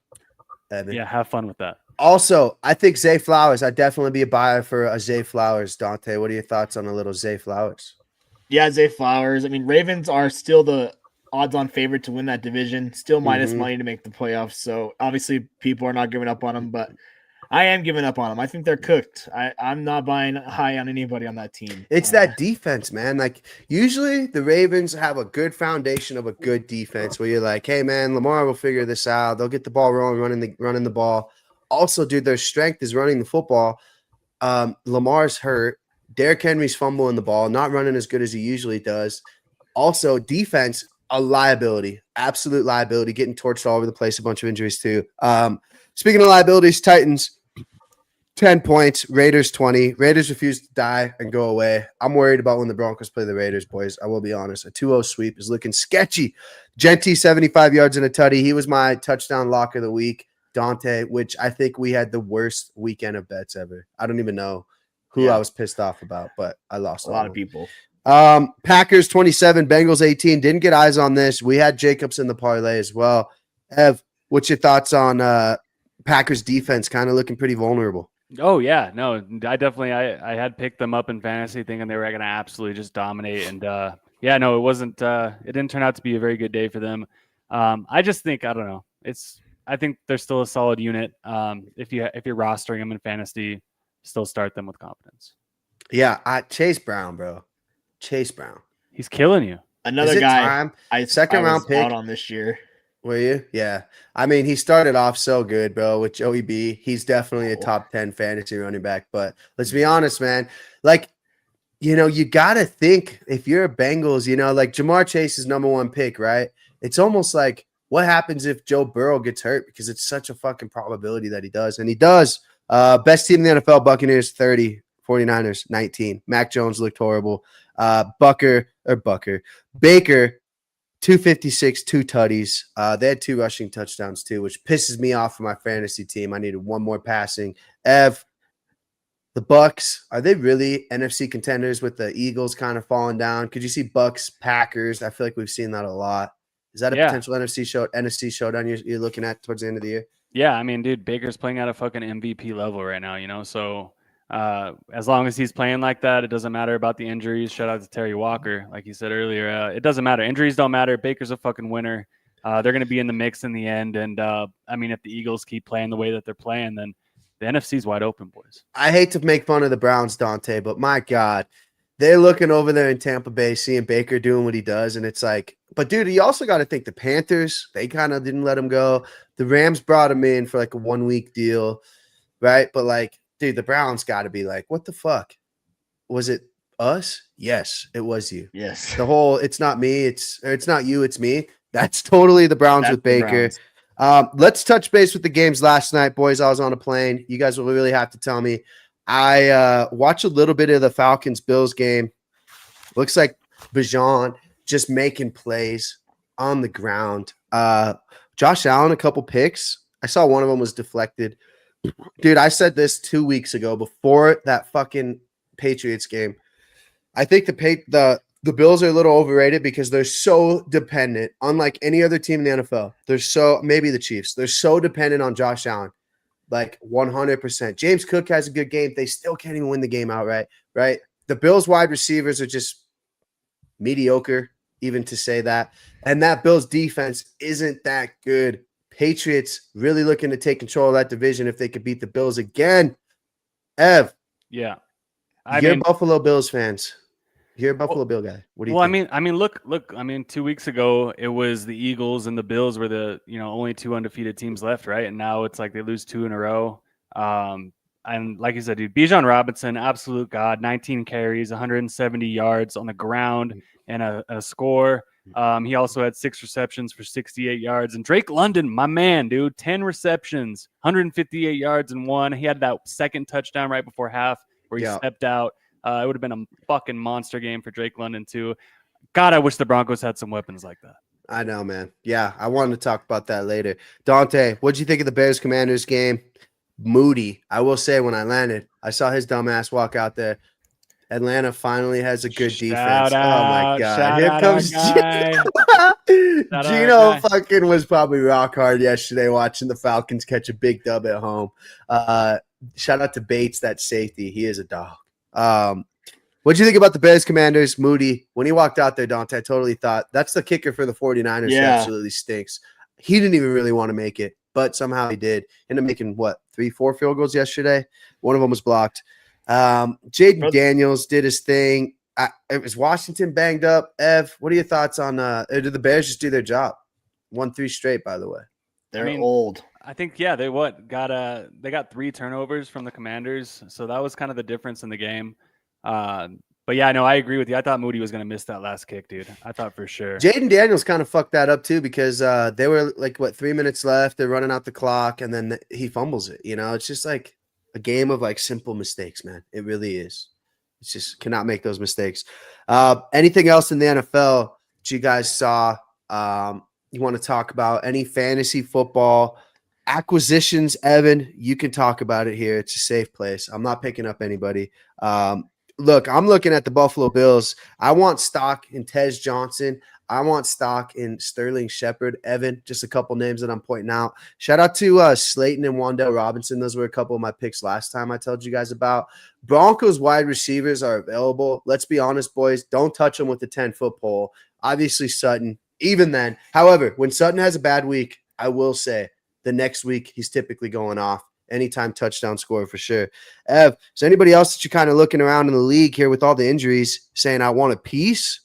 Evan. Yeah, have fun with that. Also, I think Zay Flowers. I'd definitely be a buyer for a Zay Flowers. Dante, what are your thoughts on a little Zay Flowers? Yeah, Zay Flowers. I mean, Ravens are still the odds-on favorite to win that division. Still minus money to make the playoffs. So obviously, people are not giving up on them, but I am giving up on them. I think they're cooked. I'm not buying high on anybody on that team. It's that defense, man. Like usually, the Ravens have a good foundation of a good defense where you're like, hey, man, Lamar will figure this out. They'll get the ball rolling, running the ball. Also, dude, their strength is running the football. Lamar's hurt. Derrick Henry's fumbling the ball, not running as good as he usually does. Also, defense, a liability, absolute liability, getting torched all over the place, a bunch of injuries too. Speaking of liabilities, Titans, 10 points, Raiders 20. Raiders refuse to die and go away. I'm worried about when the Broncos play the Raiders, boys. I will be honest. A 2-0 sweep is looking sketchy. Genty, 75 yards and a tutty. He was my touchdown lock of the week. Dante, which I think we had the worst weekend of bets ever. I don't even know who I was pissed off about, but I lost a lot of people. Packers 27, Bengals 18. Didn't get eyes on this. We had Jacobs in the parlay as well. Ev, what's your thoughts on Packers defense kind of looking pretty vulnerable? Oh yeah, no, I definitely I had picked them up in fantasy thinking they were going to absolutely just dominate, and yeah, no, it wasn't. It didn't turn out to be a very good day for them. I just think I don't know. I think they're still a solid unit. If you're rostering them in fantasy, still start them with confidence. Yeah, Chase Brown, bro. Chase Brown. He's killing you. Another guy. Second round pick out on this year. Were you? Yeah. I mean, he started off so good, bro, with Joey B. He's definitely a top 10 fantasy running back. But let's be honest, man. Like, you got to think if you're a Bengals, like Jamar Chase is number 1 pick, right? It's almost like what happens if Joe Burrow gets hurt because it's such a fucking probability that he does. And he does. Best team in the NFL, Buccaneers 30, 49ers 19. Mac Jones looked horrible. Baker, 256, 2 tutties. They had 2 rushing touchdowns too, which pisses me off for my fantasy team. I needed 1 more passing. Ev, the Bucks, are they really NFC contenders with the Eagles kind of falling down? Could you see Bucks, Packers? I feel like we've seen that a lot. Is that a potential NFC showdown you're looking at towards the end of the year? Yeah, I mean, dude, Baker's playing at a fucking MVP level right now, so as long as he's playing like that, it doesn't matter about the injuries. Shout out to Terry Walker, like you said earlier. It doesn't matter. Injuries don't matter. Baker's a fucking winner. They're going to be in the mix in the end. And I mean, if the Eagles keep playing the way that they're playing, then the NFC's wide open, boys. I hate to make fun of the Browns, Dante, but my God, they're looking over there in Tampa Bay, seeing Baker doing what he does. And it's like, but dude, you also got to think the Panthers, they kind of didn't let him go. The Rams brought him in for like a 1-week deal, right? But like, dude, the Browns got to be like, what the fuck? Was it us? Yes, it was you. Yes. The whole, it's not me, it's not you, it's me. That's totally the Browns with Baker. Let's touch base with the games last night, boys. I was on a plane. You guys will really have to tell me. I watched a little bit of the Falcons-Bills game. Looks like Bijan just making plays on the ground. Josh Allen, a couple picks. I saw one of them was deflected. Dude, I said this 2 weeks ago before that fucking Patriots game. I think the Bills are a little overrated because they're so dependent, unlike any other team in the NFL. Maybe the Chiefs. They're so dependent on Josh Allen, like 100%. James Cook has a good game. They still can't even win the game outright, right? The Bills wide receivers are just mediocre, even to say that. And that Bills defense isn't that good. Patriots really looking to take control of that division if they could beat the Bills again. Ev. Yeah. You're Buffalo Bills fans. You're a Buffalo Bill guy. What do you Well, think? look. I mean, 2 weeks ago it was the Eagles and the Bills were the only two undefeated teams left, right? And now it's like they lose two in a row. And like you said, dude, Bijan Robinson, absolute god, 19 carries, 170 yards on the ground, and a score. He also had 6 receptions for 68 yards. And Drake London, my man, dude, 10 receptions, 158 yards and one. He had that second touchdown right before half where he stepped out. It would have been a fucking monster game for Drake London too. God, I wish the Broncos had some weapons like that. I know, man. Yeah, I wanted to talk about that later. Dante, what'd you think of the Bears-Commanders game? Moody. I will say when I landed, I saw his dumb ass walk out there. Atlanta finally has a good defense. Oh my god. Here comes Gino fucking was probably rock hard yesterday watching the Falcons catch a big dub at home. Shout out to Bates, that safety. He is a dog. What'd you think about the Bears Commanders? Moody, when he walked out there, Dante, I totally thought that's the kicker for the 49ers. He absolutely stinks. He didn't even really want to make it, but somehow he did. Ended up making, 3-4 field goals yesterday? One of them was blocked. Jaden Daniels did his thing. Is Washington banged up? Ev, what are your thoughts on did the Bears just do their job? Won 3 straight, by the way. They're old. I think, yeah, they got 3 turnovers from the Commanders, so that was kind of the difference in the game. But yeah, no, I agree with you. I thought Moody was going to miss that last kick, dude. I thought for sure. Jaden Daniels kind of fucked that up too because they were 3 minutes left. They're running out the clock, and then he fumbles it. It's just like a game of simple mistakes, man. It really is. It's just cannot make those mistakes. Anything else in the NFL that you guys saw you want to talk about? Any fantasy football acquisitions? Evan, you can talk about it here. It's a safe place. I'm not picking up anybody. Look, I'm looking at the Buffalo Bills. I want stock in Tez Johnson. I want stock in Sterling Shepard. Evan, just a couple names that I'm pointing out. Shout out to Slayton and Wan'Dale Robinson. Those were a couple of my picks last time I told you guys about. Broncos wide receivers are available. Let's be honest, boys. Don't touch them with the 10-foot pole. Obviously, Sutton, even then. However, when Sutton has a bad week, I will say the next week he's typically going off. Anytime touchdown scorer for sure. Ev, is there anybody else that you're kind of looking around in the league here with all the injuries saying, I want a piece?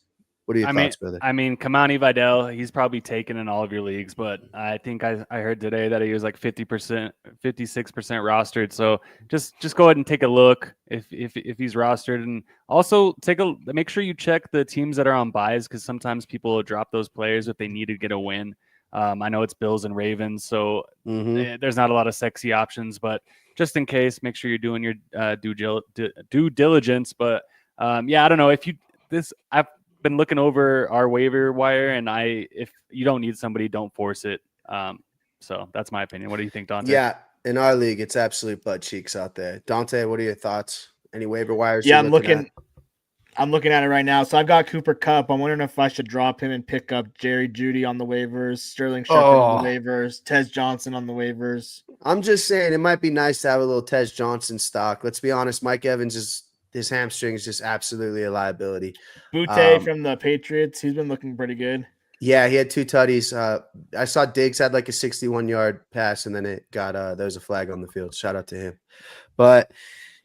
What are your thoughts, brother? Kamani Vidal, he's probably taken in all of your leagues, but I think I heard today that he was 50%, 56% rostered. So just go ahead and take a look if he's rostered, and also make sure you check the teams that are on buys because sometimes people will drop those players if they need to get a win. I know it's Bills and Ravens, so there's not a lot of sexy options, but just in case, make sure you're doing your due diligence. But yeah, I don't know I've been looking over our waiver wire, and if you don't need somebody, don't force it. So that's my opinion. What do you think, Dante? Yeah, in our league, it's absolute butt cheeks out there. Dante, what are your thoughts? Any waiver wires? Yeah, I'm looking at it right now. So I've got Cooper Kupp. I'm wondering if I should drop him and pick up Jerry Jeudy on the waivers, Sterling Shepard on the waivers, Tez Johnson on the waivers. I'm just saying it might be nice to have a little Tez Johnson stock. Let's be honest, Mike Evans his hamstring is just absolutely a liability. Butte from the Patriots, he's been looking pretty good. Yeah, he had 2 tutties. I saw Diggs had a 61-yard pass, and then it got there was a flag on the field. Shout out to him. But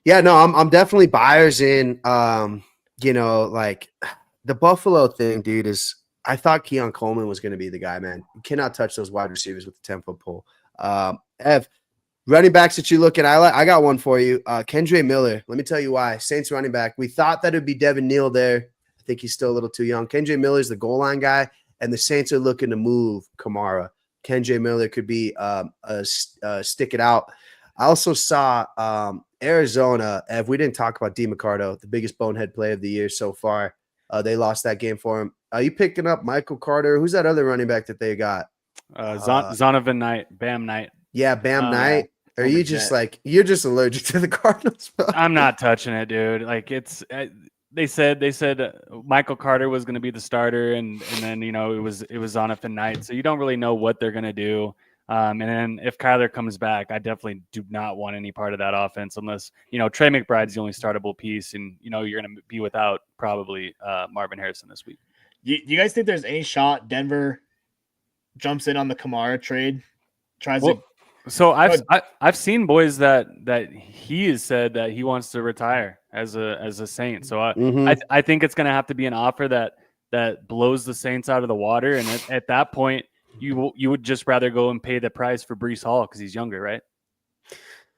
yeah, no, I'm definitely buyers in. The Buffalo thing, dude, is I thought Keon Coleman was going to be the guy, man. You cannot touch those wide receivers with the 10-foot pole. Ev, running backs that you look at, I got one for you. Kendre Miller. Let me tell you why. Saints running back. We thought that it would be Devin Neal there. I think he's still a little too young. Kendre Miller's the goal line guy, and the Saints are looking to move Kamara. Kendre Miller could be stick it out. I also saw Arizona. If we didn't talk about DeMarcado, the biggest bonehead play of the year so far. They lost that game for him. Are you picking up Michael Carter? Who's that other running back that they got? Zonovan Knight, Bam Knight. Yeah, Bam Knight. Or are you just you're just allergic to the Cardinals? I'm not touching it, dude. They said Michael Carter was going to be the starter, and then it was Zonovan Knight. So you don't really know what they're going to do. And then if Kyler comes back, I definitely do not want any part of that offense unless, Trey McBride's the only startable piece, and, you're going to be without probably Marvin Harrison this week. Do you guys think there's any shot Denver jumps in on the Kamara trade? So I've seen boys that he has said that he wants to retire as a Saint. So I Mhm. I think it's going to have to be an offer that blows the Saints out of the water. And at that point, you would just rather go and pay the price for Brees Hall because he's younger, right?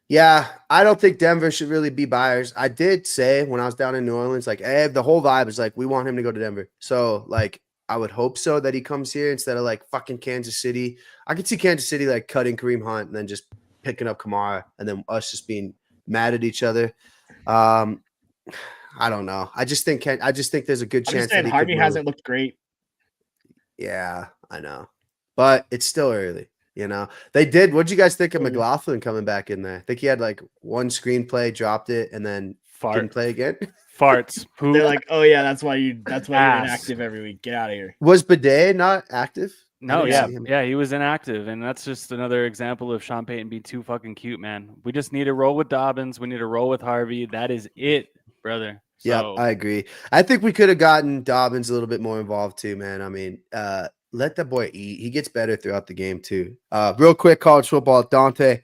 Yeah, I don't think Denver should really be buyers. I did say when I was down in New Orleans, like, hey, the whole vibe is like, we want him to go to Denver. So, like, I would hope so that he comes here instead of like fucking Kansas City. I could see Kansas City like cutting Kareem Hunt and then just picking up Kamara and then us just being mad at each other. Um, I don't know. I just think there's a good I'm just chance saying that he Harvey could move. hasn't looked great. Yeah, I know, but it's still early. You know, they did. What'd you guys think of Early. McLaughlin coming back in there? I think he had like one screenplay, dropped it, and then didn't play again. Farts. They're Poop. like, oh yeah, that's why you're Ass. inactive every week. Get out of here. Was Bidet not active? No, didn't yeah, see him. yeah, he was inactive, and that's just another example of Sean Payton being too fucking cute, man. We just need to roll with Dobbins. We need to roll with Harvey. That is it, brother. Yeah, So, I agree. I think we could have gotten Dobbins a little bit more involved too, man. I mean, let that boy eat. He gets better throughout the game too. Real quick, college football, Dante.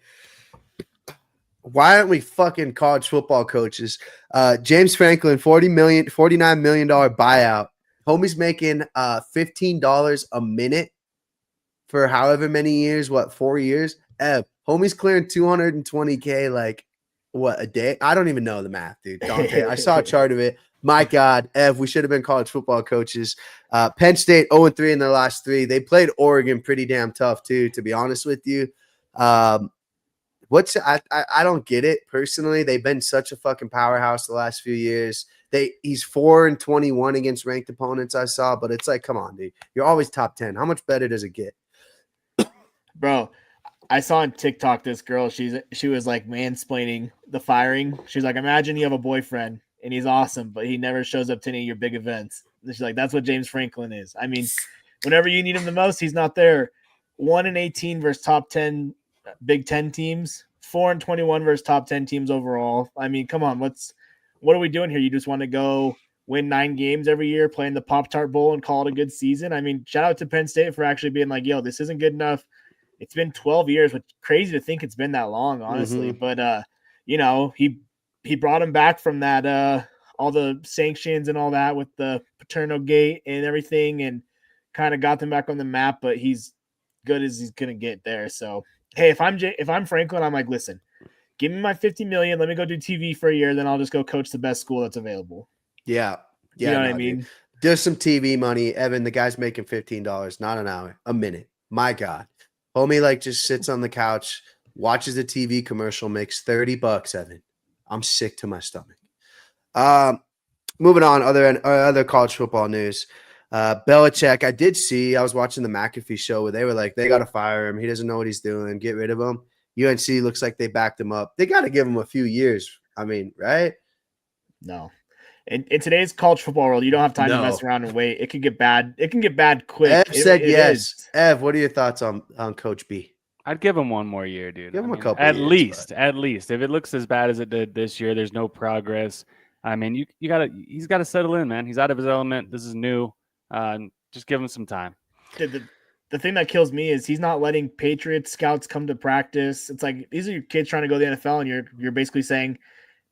Why aren't we fucking college football coaches? James Franklin, $49 million buyout. Homie's making $15 a minute for however many years, 4 years? Homie's clearing 220K like what a day? I don't even know the math, dude. Dante, I saw a chart of it. My God, Ev, we should have been college football coaches. Penn State 0-3 in their last 3. They played Oregon pretty damn tough too, to be honest with you. I don't get it personally. They've been such a fucking powerhouse the last few years. He's 4-21 against ranked opponents I saw, but it's like, come on, dude. You're always top 10. How much better does it get? Bro, I saw on TikTok this girl, she was like mansplaining the firing. She's like, imagine you have a boyfriend and he's awesome, but he never shows up to any of your big events. And she's like, that's what James Franklin is. I mean, whenever you need him the most, he's not there. 1-18 versus top 10 Big Ten teams, 4-21 versus top 10 teams overall. I mean, come on, what are we doing here? You just want to go win 9 games every year, play in the Pop-Tart Bowl and call it a good season? I mean, shout out to Penn State for actually being like, yo, this isn't good enough. It's been 12 years, which crazy to think it's been that long, honestly. Mm-hmm. But he brought him back from that all the sanctions and all that with the Paterno Gate and everything, and kind of got them back on the map. But he's good as he's gonna get there. So hey, if I'm Franklin, I'm like, listen, give me my $50 million. Let me go do TV for a year, then I'll just go coach the best school that's available. Yeah. You know what I mean? Dude. There's some TV money. Evan, the guy's making $15, not an hour, a minute. My God. Homie like just sits on the couch, watches a TV commercial, makes $30, Evan. I'm sick to my stomach. Moving on, other college football news. Belichick, I was watching the McAfee show where they were like, they got to fire him. He doesn't know what he's doing. Get rid of him. UNC looks like they backed him up. They got to give him a few years. I mean, right? No. In today's college football world, you don't have time to mess around and wait. It can get bad. It can get bad quick. Ev said yes. Ev, what are your thoughts on Coach B? I'd give him one more year, dude. Give him a couple at years, at least. If it looks as bad as it did this year, there's no progress. I mean, he's got to settle in, man. He's out of his element. This is new. Just give him some time. The thing that kills me is he's not letting Patriots scouts come to practice. It's like these are your kids trying to go to the NFL, and you're basically saying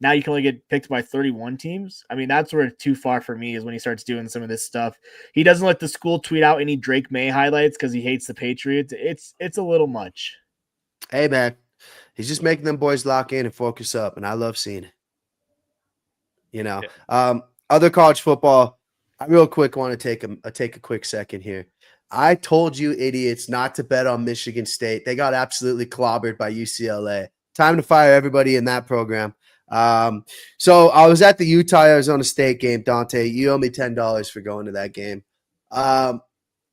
now you can only get picked by 31 teams. I mean, that's where it's too far for me is when he starts doing some of this stuff. He doesn't let the school tweet out any Drake May highlights because he hates the Patriots. It's a little much. Hey, man, he's just making them boys lock in and focus up, and I love seeing it. You know, other college football. I real quick want to take a quick second here. I told you idiots not to bet on Michigan State. They got absolutely clobbered by UCLA. Time to fire everybody in that program. So I was at the Utah-Arizona State game, Dante. You owe me $10 for going to that game.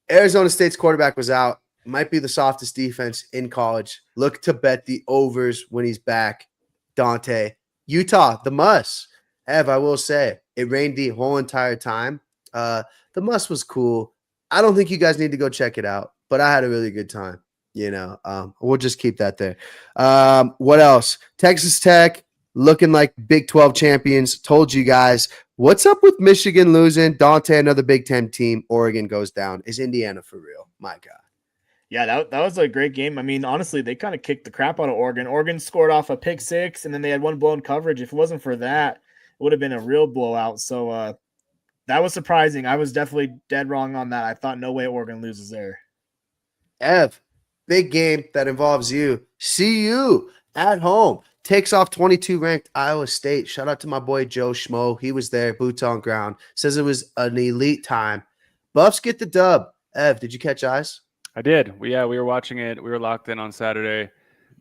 Arizona State's quarterback was out. Might be the softest defense in college. Look to bet the overs when he's back, Dante. Utah, the must. Ev, I will say, it rained the whole entire time. The must was cool. I don't think you guys need to go check it out, but I had a really good time. You know, we'll just keep that there. What else? Texas Tech looking like Big 12 champions. Told you guys. What's up with Michigan losing? Dante, another Big 10 team. Oregon goes down. Is Indiana for real? My God. Yeah, that was a great game. I mean, honestly, they kind of kicked the crap out of Oregon. Oregon scored off a pick 6, and then they had one blown coverage. If it wasn't for that, would have been a real blowout. So that was surprising. I was definitely dead wrong on that. I thought no way Oregon loses there. Ev, big game that involves you. CU at home takes off 22 ranked Iowa State. Shout out to my boy Joe Schmo. He was there, boots on ground. Says it was an elite time. Buffs get the dub. Ev, did you catch eyes? I did. We were watching it. We were locked in on Saturday.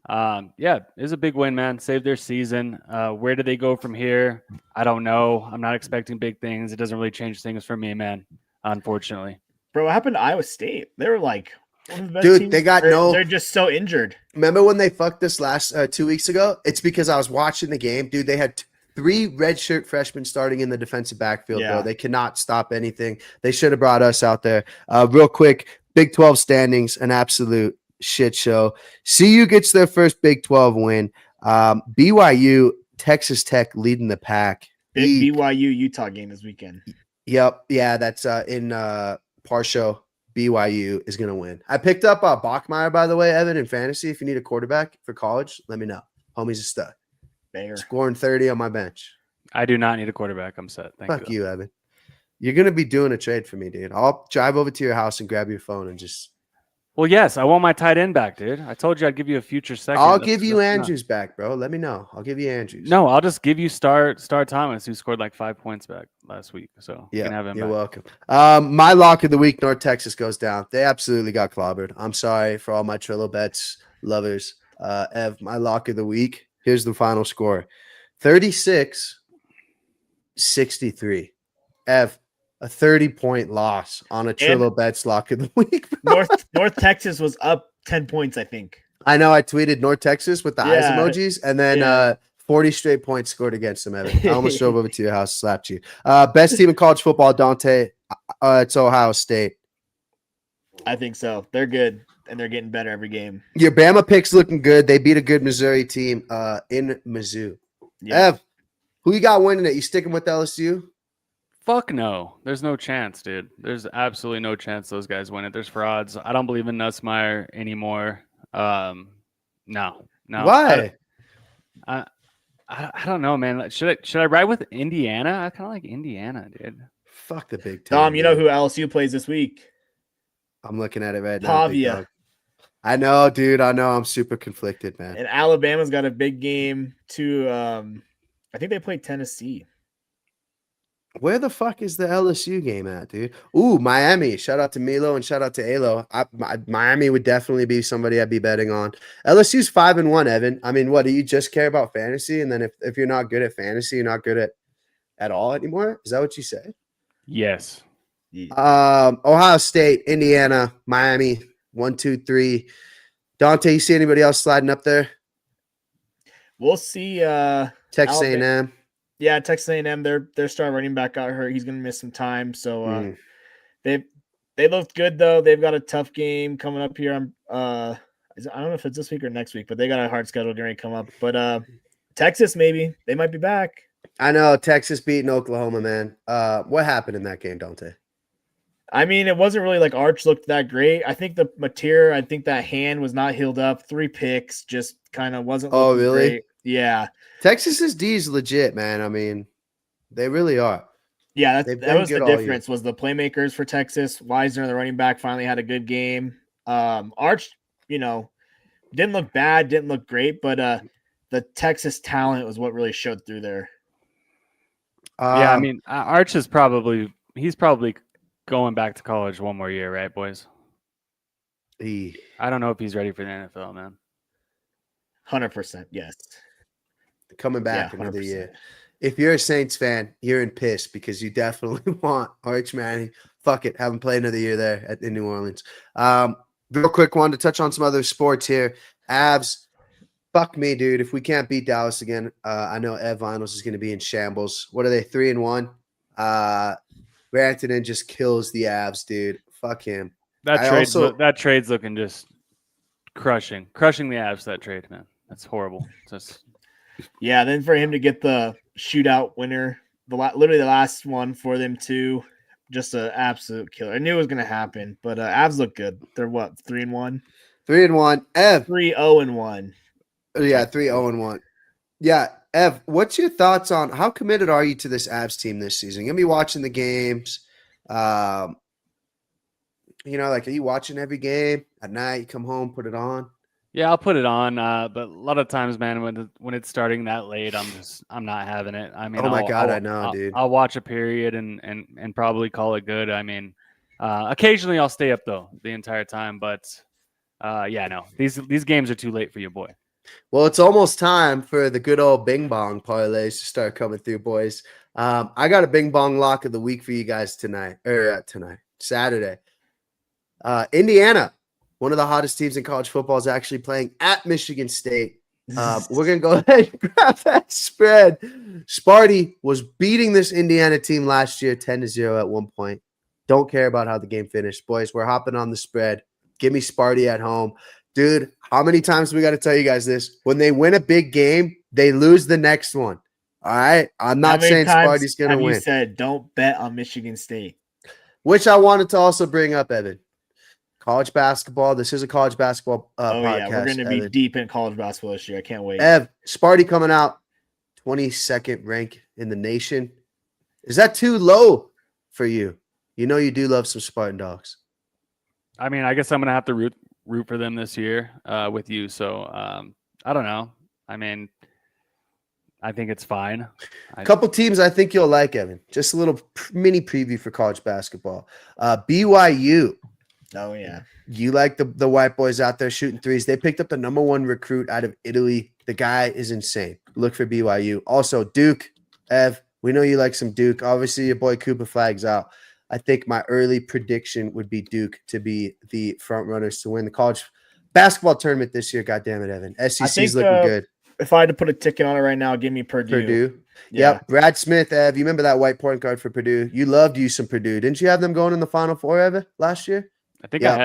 It was a big win, man. Saved their season. Where do they go from here? I don't know. I'm not expecting big things. It doesn't really change things for me, man. Unfortunately. Bro, what happened to Iowa State? They were like one of the best Dude, teams. they got They're just so injured. Remember when they fucked us last 2 weeks ago? It's because I was watching the game. Dude, they had 3 redshirt freshmen starting in the defensive backfield, Yeah. bro. They cannot stop anything. They should have brought us out there. Real quick, Big 12 standings, an absolute shit show. CU gets their first Big 12 win. BYU, Texas Tech leading the pack. Big BYU Utah game this weekend. Yep. Yeah, that's in Parshow. BYU is going to win. I picked up Bachmeier, by the way, Evan, in fantasy. If you need a quarterback for college, let me know. Homie's a stud. Banger. Scoring 30 on my bench. I do not need a quarterback. I'm set. Thank Fuck you, Evan. You're going to be doing a trade for me, dude. I'll drive over to your house and grab your phone and just. Well, yes, I want my tight end back, dude. I told you I'd give you a future second. I'll give you Andrews back, bro. Let me know. I'll give you Andrews. No, I'll just give you Star Thomas, who scored like 5 points back last week. So you Yeah, can have him you're back. welcome. My lock of the week, North Texas goes down. They absolutely got clobbered. I'm sorry for all my Trillo bets lovers. Ev, my lock of the week. Here's the final score. 36-63. Ev, a 30-point loss on a Trillo bets lock of the week. North Texas was up 10 points, I think. I know I tweeted North Texas with the eyes Yeah. emojis, and then 40 straight points scored against them, Evan. I almost drove over to your house, slapped you. Best team in college football, Dante. It's Ohio State. I think so. They're good, and they're getting better every game. Your Bama pick's looking good. They beat a good Missouri team in Mizzou. Yeah. Ev, who you got winning it? You sticking with LSU? Fuck no. There's no chance, dude. There's absolutely no chance those guys win it. There's frauds. I don't believe in Nussmeier anymore. No. Why? I don't know, man. Should I ride with Indiana? I kind of like Indiana, dude. Fuck the Big Ten. Dom, you know dude. who LSU plays this week? I'm looking at it right now. Big Pavia. dog. I know, dude. I know. I'm super conflicted, man. And Alabama's got a big game too. I think they play Tennessee. Where the fuck is the LSU game at, dude? Ooh, Miami. Shout out to Milo and shout out to Alo. Miami would definitely be somebody I'd be betting on. LSU's 5-1, Evan. I mean, what, do you just care about fantasy? And then if you're not good at fantasy, you're not good at all anymore? Is that what you say? Yes. Ohio State, Indiana, Miami, 1, 2, 3. Dante, you see anybody else sliding up there? We'll see. Texas Alabama. A&M. Yeah, Texas A&M. Their star running back got hurt. He's gonna miss some time. So they looked good though. They've got a tough game coming up here. I don't know if it's this week or next week, but they got a hard schedule going to come up. But Texas, maybe they might be back. I know Texas beating Oklahoma, man. What happened in that game, Dante? I mean, it wasn't really like Arch looked that great. I think the material, I think that hand was not healed up. 3 picks, just kind of wasn't. Oh, looking really? great. Yeah. Texas's D is legit, man. I mean, they really are. Yeah, They've that been was the good all year. difference. Was the playmakers for Texas? Wisner, the running back, finally had a good game. Arch, didn't look bad, didn't look great, but the Texas talent was what really showed through there. Yeah, I mean, Arch is probably going back to college one more year, right, boys? I don't know if he's ready for the NFL, man. 100%, yes. Coming back Yeah, another 100%. year. If you're a Saints fan, you're in piss because you definitely want Arch Manning. Fuck it, have him play another year there in New Orleans. Real quick one to touch on some other sports here. Avs, fuck me, dude. If we can't beat Dallas again, I know Ev Vinyls is going to be in shambles. What are they, 3-1? Rantanen just kills the Avs, dude. Fuck him. That trade's looking just crushing the Avs. That trade, man, that's horrible. Just Yeah, then for him to get the shootout winner, literally the last one for them too, just an absolute killer. I knew it was going to happen, but Avs look good. They're what, 3-1? 3-1. Ev. 3-0-1. Yeah, 3-0-1. Yeah, Ev, what's your thoughts on how committed are you to this Avs team this season? You're gonna be watching the games. Um, like, are you watching every game at night? You come home, put it on. Yeah, I'll put it on. But a lot of times, man, when it's starting that late, I'm not having it. I mean, Oh my God, I know, dude. I'll watch a period and probably call it good. I mean, occasionally I'll stay up though the entire time, but yeah, no, these games are too late for you, boy. Well, it's almost time for the good old Bing Bong parlays to start coming through, boys. I got a Bing Bong lock of the week for you guys Saturday. Indiana, one of the hottest teams in college football, is actually playing at Michigan State. We're going to go ahead and grab that spread. Sparty was beating this Indiana team last year 10-0 at one point. Don't care about how the game finished. Boys, we're hopping on the spread. Give me Sparty at home. Dude, how many times do we got to tell you guys this? When they win a big game, they lose the next one. All right? I'm not saying Sparty's going to win. You said don't bet on Michigan State. Which I wanted to also bring up, Evan. College basketball. This is a college basketball podcast. Yeah, we're going to be deep in college basketball this year. I can't wait. Ev, Sparty coming out 22nd rank in the nation. Is that too low for you? You know you do love some Spartan dogs. I mean, I guess I'm going to have to root for them this year with you. So I don't know. I mean, I think it's fine. A couple teams I think you'll like, Evan. Just a little mini preview for college basketball. BYU. Oh, yeah. You like the white boys out there shooting threes. They picked up the number 1 recruit out of Italy. The guy is insane. Look for BYU. Also, Duke. Ev, we know you like some Duke. Obviously, your boy Cooper Flag's out. I think my early prediction would be Duke to be the front runners to win the college basketball tournament this year. God damn it, Evan. SEC's looking good. If I had to put a ticket on it right now, give me Purdue. Purdue. Yeah. Yep. Brad Smith, Ev. You remember that white point guard for Purdue? You loved you some Purdue. Didn't you have them going in the Final Four, Evan, last year? I think I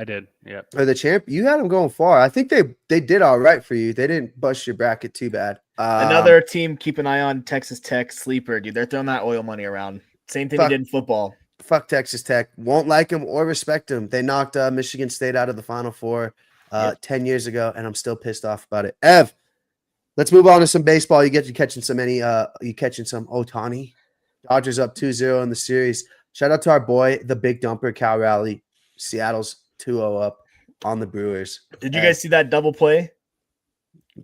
did. Yeah. Or the champ. You had them going far. I think they did all right for you. They didn't bust your bracket too bad. Another team, keep an eye on Texas Tech sleeper, dude. They're throwing that oil money around. Same thing they did in football. Fuck Texas Tech. Won't like them or respect them. They knocked Michigan State out of the Final Four 10 years ago, and I'm still pissed off about it. Ev, let's move on to some baseball. You catching some Ohtani. Dodgers up 2-0 in the series. Shout out to our boy, the big dumper, Cal Raleigh. Seattle's 2-0 up on the Brewers. Did you guys see that double play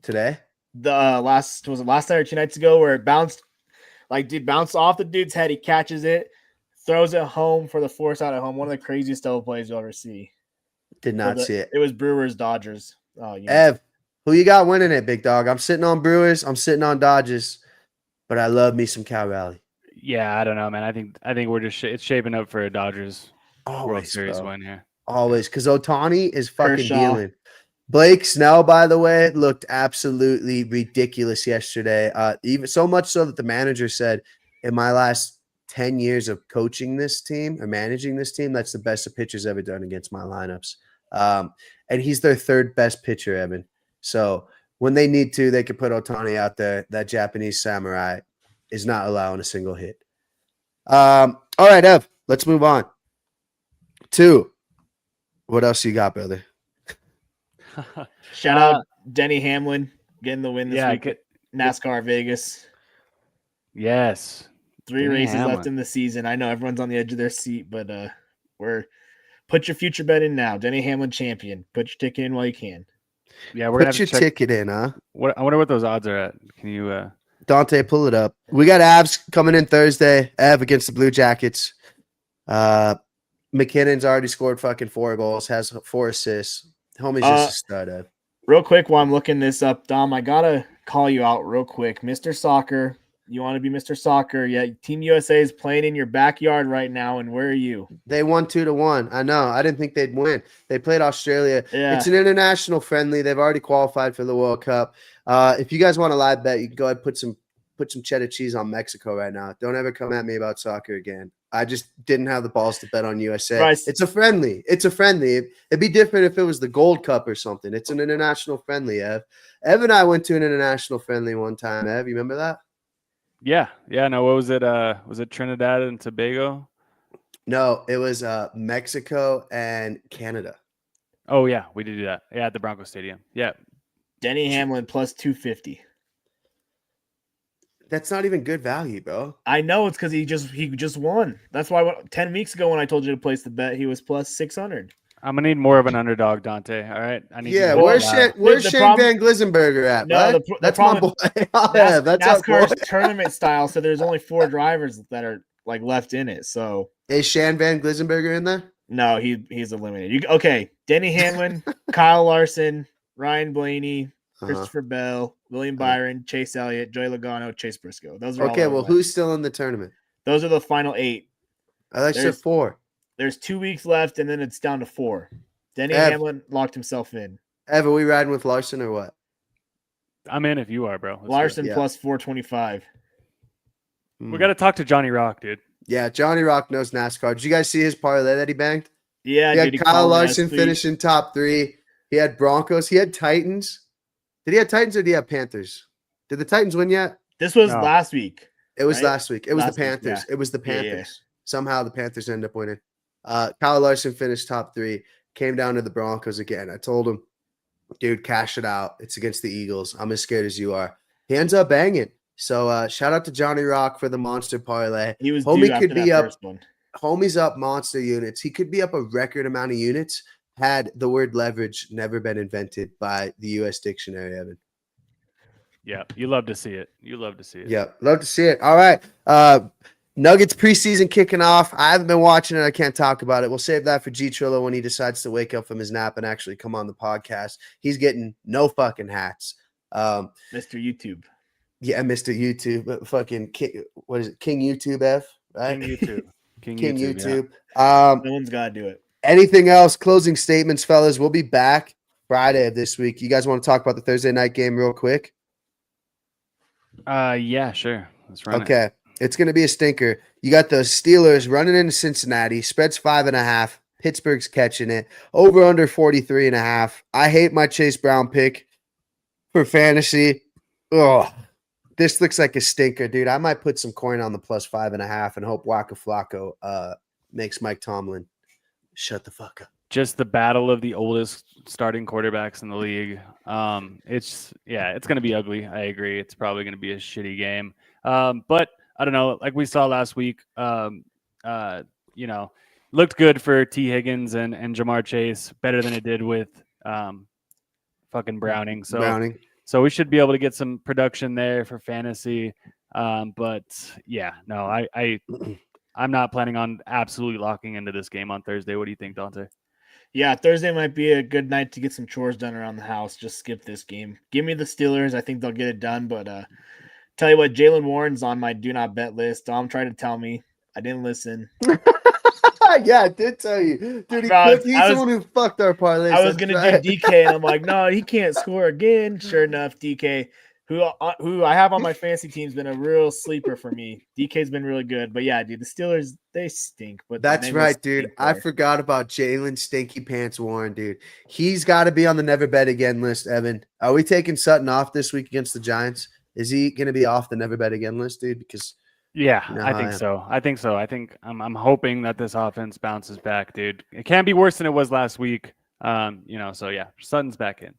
today? The last night or 2 nights ago where it bounced off the dude's head. He catches it, throws it home for the force out at home. One of the craziest double plays you'll ever see. Did not see it. It was Brewers Dodgers. Oh, yeah. Ev, who you got winning it, big dog? I'm sitting on Brewers. I'm sitting on Dodgers, but I love me some Cal Raleigh. Yeah, I don't know, man. I think we're just it's shaping up for a Dodgers World Series win here. Always, because Ohtani is fucking dealing. Blake Snell, by the way, looked absolutely ridiculous yesterday. Even so much so that the manager said, in my last 10 years of coaching this team or managing this team, that's the best a pitcher's ever done against my lineups. And he's their 3rd best pitcher, Evan. So when they need to, they can put Ohtani out there. That Japanese samurai is not allowing a single hit. All right, Ev, let's move on. 2. What else you got, brother? Shout out Denny Hamlin getting the win this week. NASCAR Vegas. Yes. 3 Denny races Hamlin. left in the season. I know everyone's on the edge of their seat, but put your future bet in now. Denny Hamlin champion. Put your ticket in while you can. Yeah, we're put your ticket in, huh? I wonder what those odds are at. Can you Dante, pull it up. We got Avs coming in Thursday. Av against the Blue Jackets. McKinnon's already scored fucking 4 goals, has 4 assists. Homie's just a stud, Ev. Real quick, while I'm looking this up, Dom, I gotta call you out real quick. Mr. Soccer, you want to be Mr. Soccer? Yeah, Team USA is playing in your backyard right now, and where are you? They won 2-1. I know. I didn't think they'd win. They played Australia. Yeah. It's an international friendly. They've already qualified for the World Cup. If you guys want a live bet, you can go ahead and put some cheddar cheese on Mexico right now. Don't ever come at me about soccer again. I just didn't have the balls to bet on USA. Bryce. It's a friendly. It'd be different if it was the Gold Cup or something. It's an international friendly, Ev. Ev and I went to an international friendly one time, Ev. You remember that? Yeah. No, what was it? Was it Trinidad and Tobago? No, it was Mexico and Canada. Oh, yeah, we did do that. Yeah, at the Bronco Stadium. Yeah. Denny Hamlin plus 250. That's not even good value, bro. I know it's because he just won. That's why 10 weeks ago when I told you to place the bet, he was plus 600. I'm gonna need more of an underdog, Dante. All right, I need you to Yeah, help where's me Shane, out. where's The Shane problem- Van Glisenberger at? No, bud? the That's my problem boy. Yeah, that's our boy. NASCAR's tournament style, so there's only 4 drivers that are like left in it. So Is Shane Van Glisenberger in there? no, he's eliminated. Okay, Denny Hamlin, Kyle Larson, Ryan Blaney, Uh-huh. Christopher Bell, William Byron, Chase Elliott, Joey Logano, Chase Briscoe. Those are all Okay, that are well, left. who's still in the tournament? Those are the final 8. I like said There's- 4. There's 2 weeks left, and then it's down to 4. Denny Ev. Hamlin locked himself in. Ev, are we riding with Larson or what? I'm in if you are, bro. Let's do it. Larson Yeah. plus 425. We got to talk to Johnny Rock, dude. Yeah, Johnny Rock knows NASCAR. Did you guys see his parlay that he banged? Yeah, He had dude, Kyle called Larson Nestle. finishing top 3. He had Broncos. He had Titans. Did he have Titans or did he have Panthers? Did the Titans win yet? This was No. last week. It was Right? last week. It was Last the week, Panthers. yeah. It was the Yeah, yeah. Panthers. Somehow the Panthers ended up winning. Kyle Larson finished top 3. Came down to the Broncos again. I told him, dude, cash it out. It's against the Eagles. I'm as scared as you are. He ends up banging. So shout out to Johnny Rock for the monster parlay. He was Homie due after could be that up. first one. Homie's up monster units. He could be up a record amount of units had the word leverage never been invented by the U.S. dictionary, Evan. Yeah, you love to see it. You love to see it. Yeah, love to see it. All right. Nuggets preseason kicking off. I haven't been watching it. I can't talk about it. We'll save that for G Trillo when he decides to wake up from his nap and actually come on the podcast. He's getting no fucking hats. Mr. YouTube. Yeah, Mr. YouTube. Fucking King, what is it? King YouTube F, right? King YouTube. King, King YouTube. YouTube. No one's got to do it. Anything else? Closing statements, fellas. We'll be back Friday of this week. You guys want to talk about the Thursday night game real quick? Yeah, sure. Let's run it. Okay. It's going to be a stinker. You got the Steelers running into Cincinnati. Spread's 5.5. Pittsburgh's catching it. Over under 43.5. I hate my Chase Brown pick for fantasy. Oh, this looks like a stinker, dude. I might put some coin on the plus 5.5 and hope Waka Flacco makes Mike Tomlin shut the fuck up. Just the battle of the oldest starting quarterbacks in the league. It's going to be ugly. I agree. It's probably going to be a shitty game. But I don't know. Like we saw last week, looked good for T. Higgins and Jamar Chase, better than it did with fucking Browning. Browning. So we should be able to get some production there for fantasy. But yeah, no, I'm not planning on absolutely locking into this game on Thursday. What do you think, Dante? Yeah, Thursday might be a good night to get some chores done around the house. Just skip this game. Give me the Steelers. I think they'll get it done. But tell you what, Jalen Warren's on my do not bet list. Dom tried to tell me. I didn't listen. Yeah, I did tell you. Dude, Bro, he's I the was- one who fucked our parlay. I was going to do DK, and I'm like, no, he can't score again. Sure enough, DK, who I have on my fantasy team, has been a real sleeper for me. DK's been really good. But yeah, dude, the Steelers, they stink. But the That's Bengals right, dude. stink I more. forgot about Jalen Stinky Pants Warren, dude. He's got to be on the never bet again list, Evan. Are we taking Sutton off this week against the Giants? Is he going to be off the never bet again list, dude? Because Yeah, No, I think so. I think I'm hoping that this offense bounces back, dude. It can't be worse than it was last week. So yeah, Sutton's back in.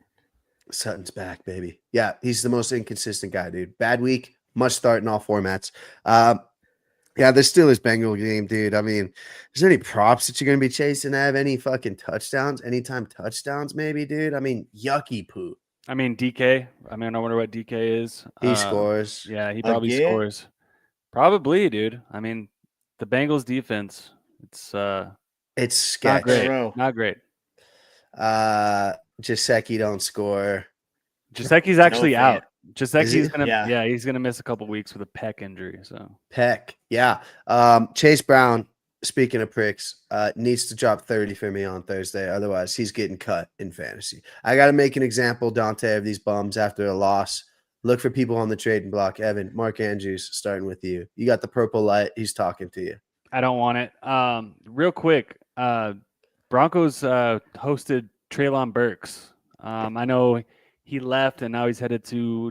Sutton's back, baby. Yeah, he's the most inconsistent guy, dude. Bad week, must start in all formats. Yeah, the Steelers Bengal game, dude. I mean, is there any props that you're going to be chasing? Have any fucking touchdowns? Anytime touchdowns, maybe, dude? I mean, yucky poo. I mean, DK. I wonder what DK is. He scores. Yeah, he probably Again? scores. Probably, dude. I mean, the Bengals defense, it's It's not sketch. great. Bro. Not great. Jaceki don't score. Jasecki's actually fan. out. Is Jasecki's he? gonna Yeah. he's gonna miss a couple weeks with a pec injury. So Peck. Yeah. Chase Brown, speaking of pricks, needs to drop 30 for me on Thursday. Otherwise, he's getting cut in fantasy. I got to make an example, Dante, of these bums after a loss. Look for people on the trading block. Evan, Mark Andrews, starting with you. You got the purple light. He's talking to you. I don't want it. Real quick, Broncos hosted Treylon Burks. I know he left and now he's headed to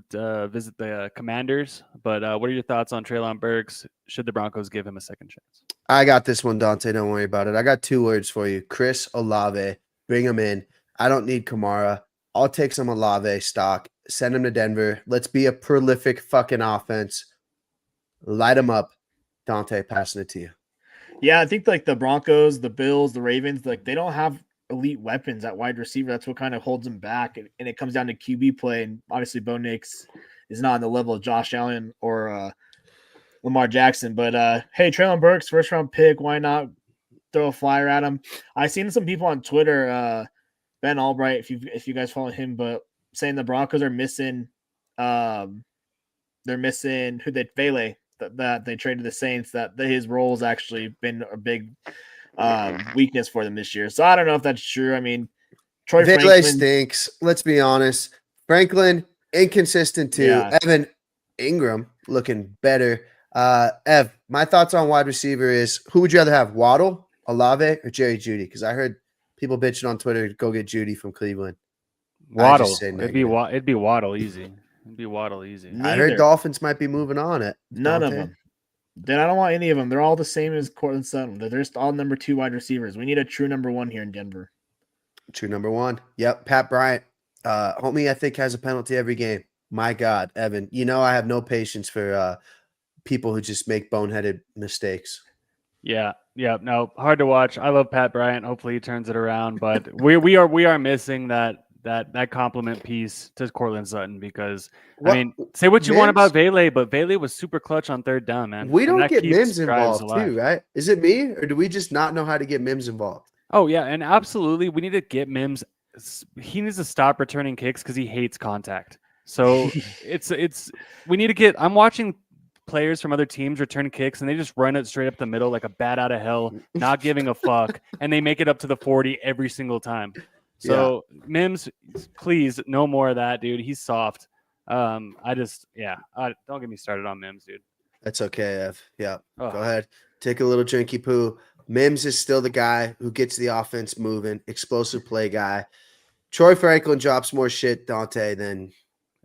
visit the Commanders. But what are your thoughts on Treylon Burks? Should the Broncos give him a second chance? I got this one, Dante. Don't worry about it. I got 2 words for you. Chris Olave. Bring him in. I don't need Kamara. I'll take some Olave stock. Send him to Denver. Let's be a prolific fucking offense. Light them up. Dante, passing it to you. Yeah, I think like the Broncos, the Bills, the Ravens, like they don't have elite weapons at wide receiver. That's what kind of holds them back. And it comes down to QB play. And obviously, Bo Nix is not on the level of Josh Allen or Lamar Jackson. But hey, Traylon Burks, first round pick. Why not throw a flyer at him? I've seen some people on Twitter, Ben Albright, if you guys follow him, but saying the Broncos are missing, they're missing Vele that they traded the Saints. That his role has actually been a big weakness for them this year. So I don't know if that's true. I mean, Troy Vele Franklin stinks. Let's be honest. Franklin inconsistent too. Yeah. Evan Ingram looking better. Ev, my thoughts on wide receiver is who would you rather have, Waddle, Olave, or Jerry Jeudy? Because I heard people bitching on Twitter to go get Jeudy from Cleveland. Waddle. say It'd be negative. Waddle easy. It'd be Waddle easy. I heard Neither. Dolphins might be moving on it. None of Dante? them. Then I don't want any of them. They're all the same as Cortland Sutton. They're just all number 2 wide receivers. We need a true number 1 here in Denver. True number 1. Yep. Pat Bryant. Homie, I think has a penalty every game. My God, Evan. You know I have no patience for people who just make boneheaded mistakes. Yeah. No, hard to watch. I love Pat Bryant. Hopefully he turns it around, but we are missing that compliment piece to Cortland Sutton because What- I mean, say what you want Mims? about Vele, but Vele was super clutch on third down, man. We And don't that get keeps Mims drives involved alive. too, right? Is it me or do we just not know how to get Mims involved? Oh yeah, and absolutely, we need to get Mims. He needs to stop returning kicks because he hates contact. So it's we need to get. I'm watching players from other teams return kicks and they just run it straight up the middle like a bat out of hell, not giving a fuck, and they make it up to the 40 every single time. So Mims, please, no more of that, dude. He's soft. Don't get me started on Mims, dude. That's okay, Ev. Yeah. Oh. Go ahead. Take a little drinky poo. Mims is still the guy who gets the offense moving, explosive play guy. Troy Franklin drops more shit, Dante, than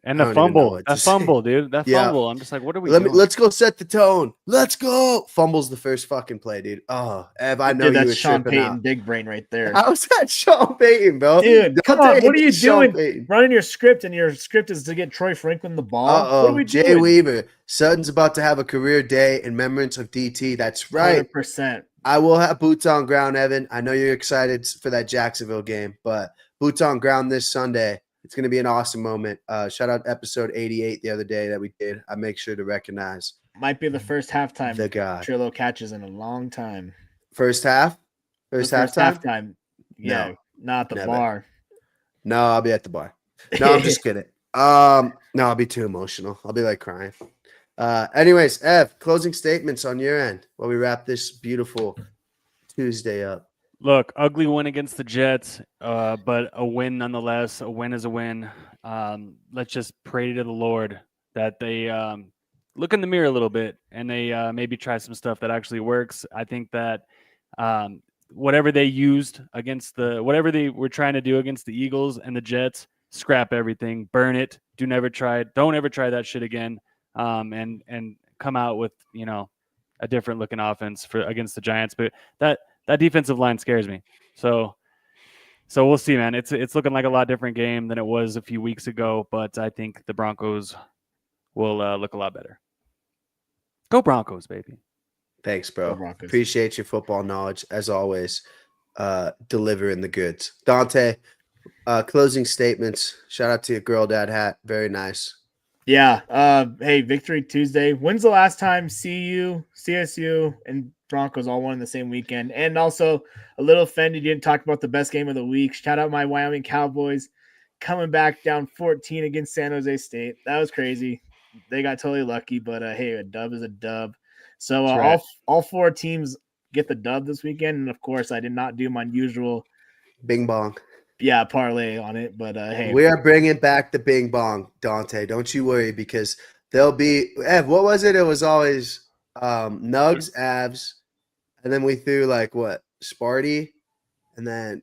And I the don't even know fumble, what to that say. fumble, dude. That Yeah. fumble. I'm just like, what are we doing? let's go set the tone. Let's go. Fumbles the first fucking play, dude. Oh, Ev, I know Dude, you were that's Sean tripping Payton, out. big brain right there. How's that Sean Payton, bro? Dude, come Dante on. What are you hates Sean doing? Payton. Running your script, and your script is to get Troy Franklin the ball. What are Uh-oh, we Jay doing? Weaver. Sutton's about to have a career day in remembrance of DT. That's right. 100%. I will have boots on ground, Evan. I know you're excited for that Jacksonville game, but boots on ground this Sunday. It's going to be an awesome moment. Shout out episode 88 the other day that we did. I make sure to recognize Might be the first halftime the guy. Trillo catches in a long time. First half? The First halftime? halftime. Yeah, No, not the never. bar. No, I'll be at the bar. No, I'm just kidding. No, I'll be too emotional. I'll be like crying. Anyways, Ev, closing statements on your end while we wrap this beautiful Tuesday up. Look, ugly win against the Jets, but a win nonetheless. A win is a win. Let's just pray to the Lord that they look in the mirror a little bit and they maybe try some stuff that actually works. I think that whatever they used against whatever they were trying to do against the Eagles and the Jets, scrap everything, burn it. Don't ever try that shit again. And come out with, a different looking offense against the Giants. But that defensive line scares me. So we'll see, man. It's looking like a lot different game than it was a few weeks ago, but I think the Broncos will look a lot better. Go Broncos, baby. Thanks, bro. Go Broncos. Appreciate your football knowledge as always. Delivering the goods. Dante, closing statements. Shout out to your girl dad hat. Very nice. Yeah. Hey, Victory Tuesday. When's the last time CU, CSU, and Broncos all won in the same weekend? And also a little offended you didn't talk about the best game of the week. Shout out my Wyoming Cowboys coming back down 14 against San Jose State. That was crazy. They got totally lucky, but hey, a dub is a dub. So That's right. all 4 teams get the dub this weekend. And of course, I did not do my usual Bing bong. parlay on it. But hey, We are bringing back the bing bong, Dante. Don't you worry, because there'll be Ev, what was it? It was always Nugs, Avs, and then we threw like what? Sparty, and then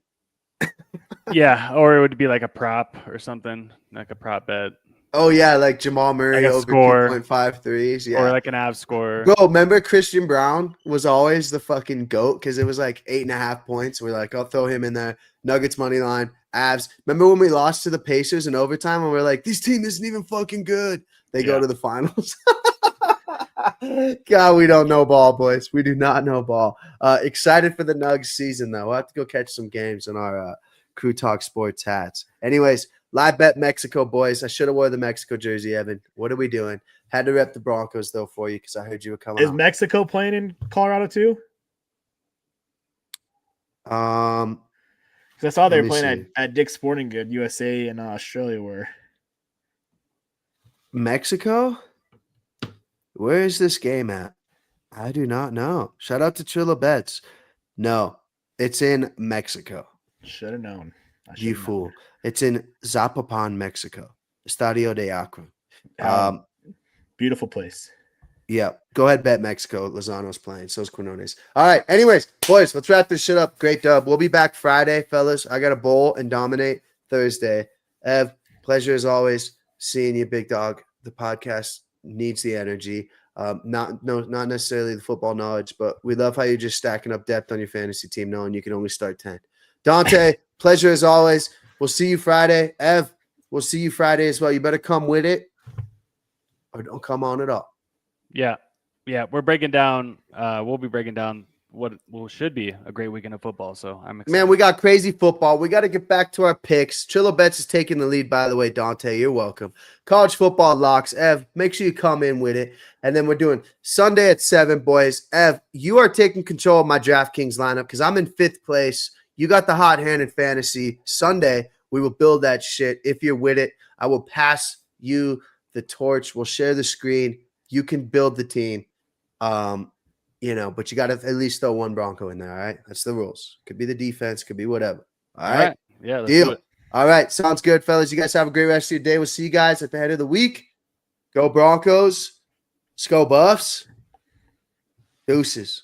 Yeah, or it would be like a prop or something, like a prop bet, oh yeah, like Jamal Murray Like a over score. 2.5 threes. Yeah. or like an Avs score. Bro, remember Christian Brown was always the fucking GOAT because it was like 8.5 points. We're like, I'll throw him in there. Nuggets money line, Avs. Remember when we lost to the Pacers in overtime and we're like, this team isn't even fucking good. They go Yeah. to the finals. God, we don't know ball, boys. We do not know ball. Excited for the Nugs season, though. We'll have to go catch some games in our Crew Talk Sports hats. Anyways, live bet Mexico, boys. I should have wore the Mexico jersey, Evan. What are we doing? Had to rep the Broncos, though, for you because I heard you were coming Is on. Mexico playing in Colorado too? Because I saw they Let were me playing see. at Dick's Sporting Good, USA and Australia were. Mexico? Where is this game at? I do not know. Shout out to Trilla Bets. No, it's in Mexico. Should have known. You fool. It's in Zapopan, Mexico. Estadio de Akron. Beautiful place. Yeah. Go ahead, bet Mexico. Lozano's playing. So's Quinones. All right. Anyways, boys, let's wrap this shit up. Great dub. We'll be back Friday, fellas. I got a bowl and dominate Thursday. Ev, pleasure as always seeing you, big dog. The podcast needs the energy. Not necessarily the football knowledge, but we love how you're just stacking up depth on your fantasy team, knowing you can only start 10. Dante, pleasure as always. We'll see you Friday. Ev, we'll see you Friday as well. You better come with it or don't come on at all. Yeah. We're breaking down. We'll be breaking down what should be a great weekend of football. So I'm excited. Man, we got crazy football. We got to get back to our picks. Trilla Bets is taking the lead, by the way, Dante. You're welcome. College football locks. Ev, make sure you come in with it. And then we're doing Sunday at 7, boys. Ev, you are taking control of my DraftKings lineup because I'm in 5th place. You got the hot hand in fantasy. Sunday, we will build that shit. If you're with it, I will pass you the torch. We'll share the screen. You can build the team. But you got to at least throw one Bronco in there, all right? That's the rules. Could be the defense, could be whatever. All right? Yeah, let's Deal. do it. All right, sounds good, fellas. You guys have a great rest of your day. We'll see you guys at the end of the week. Go Broncos. Let's go Buffs. Deuces.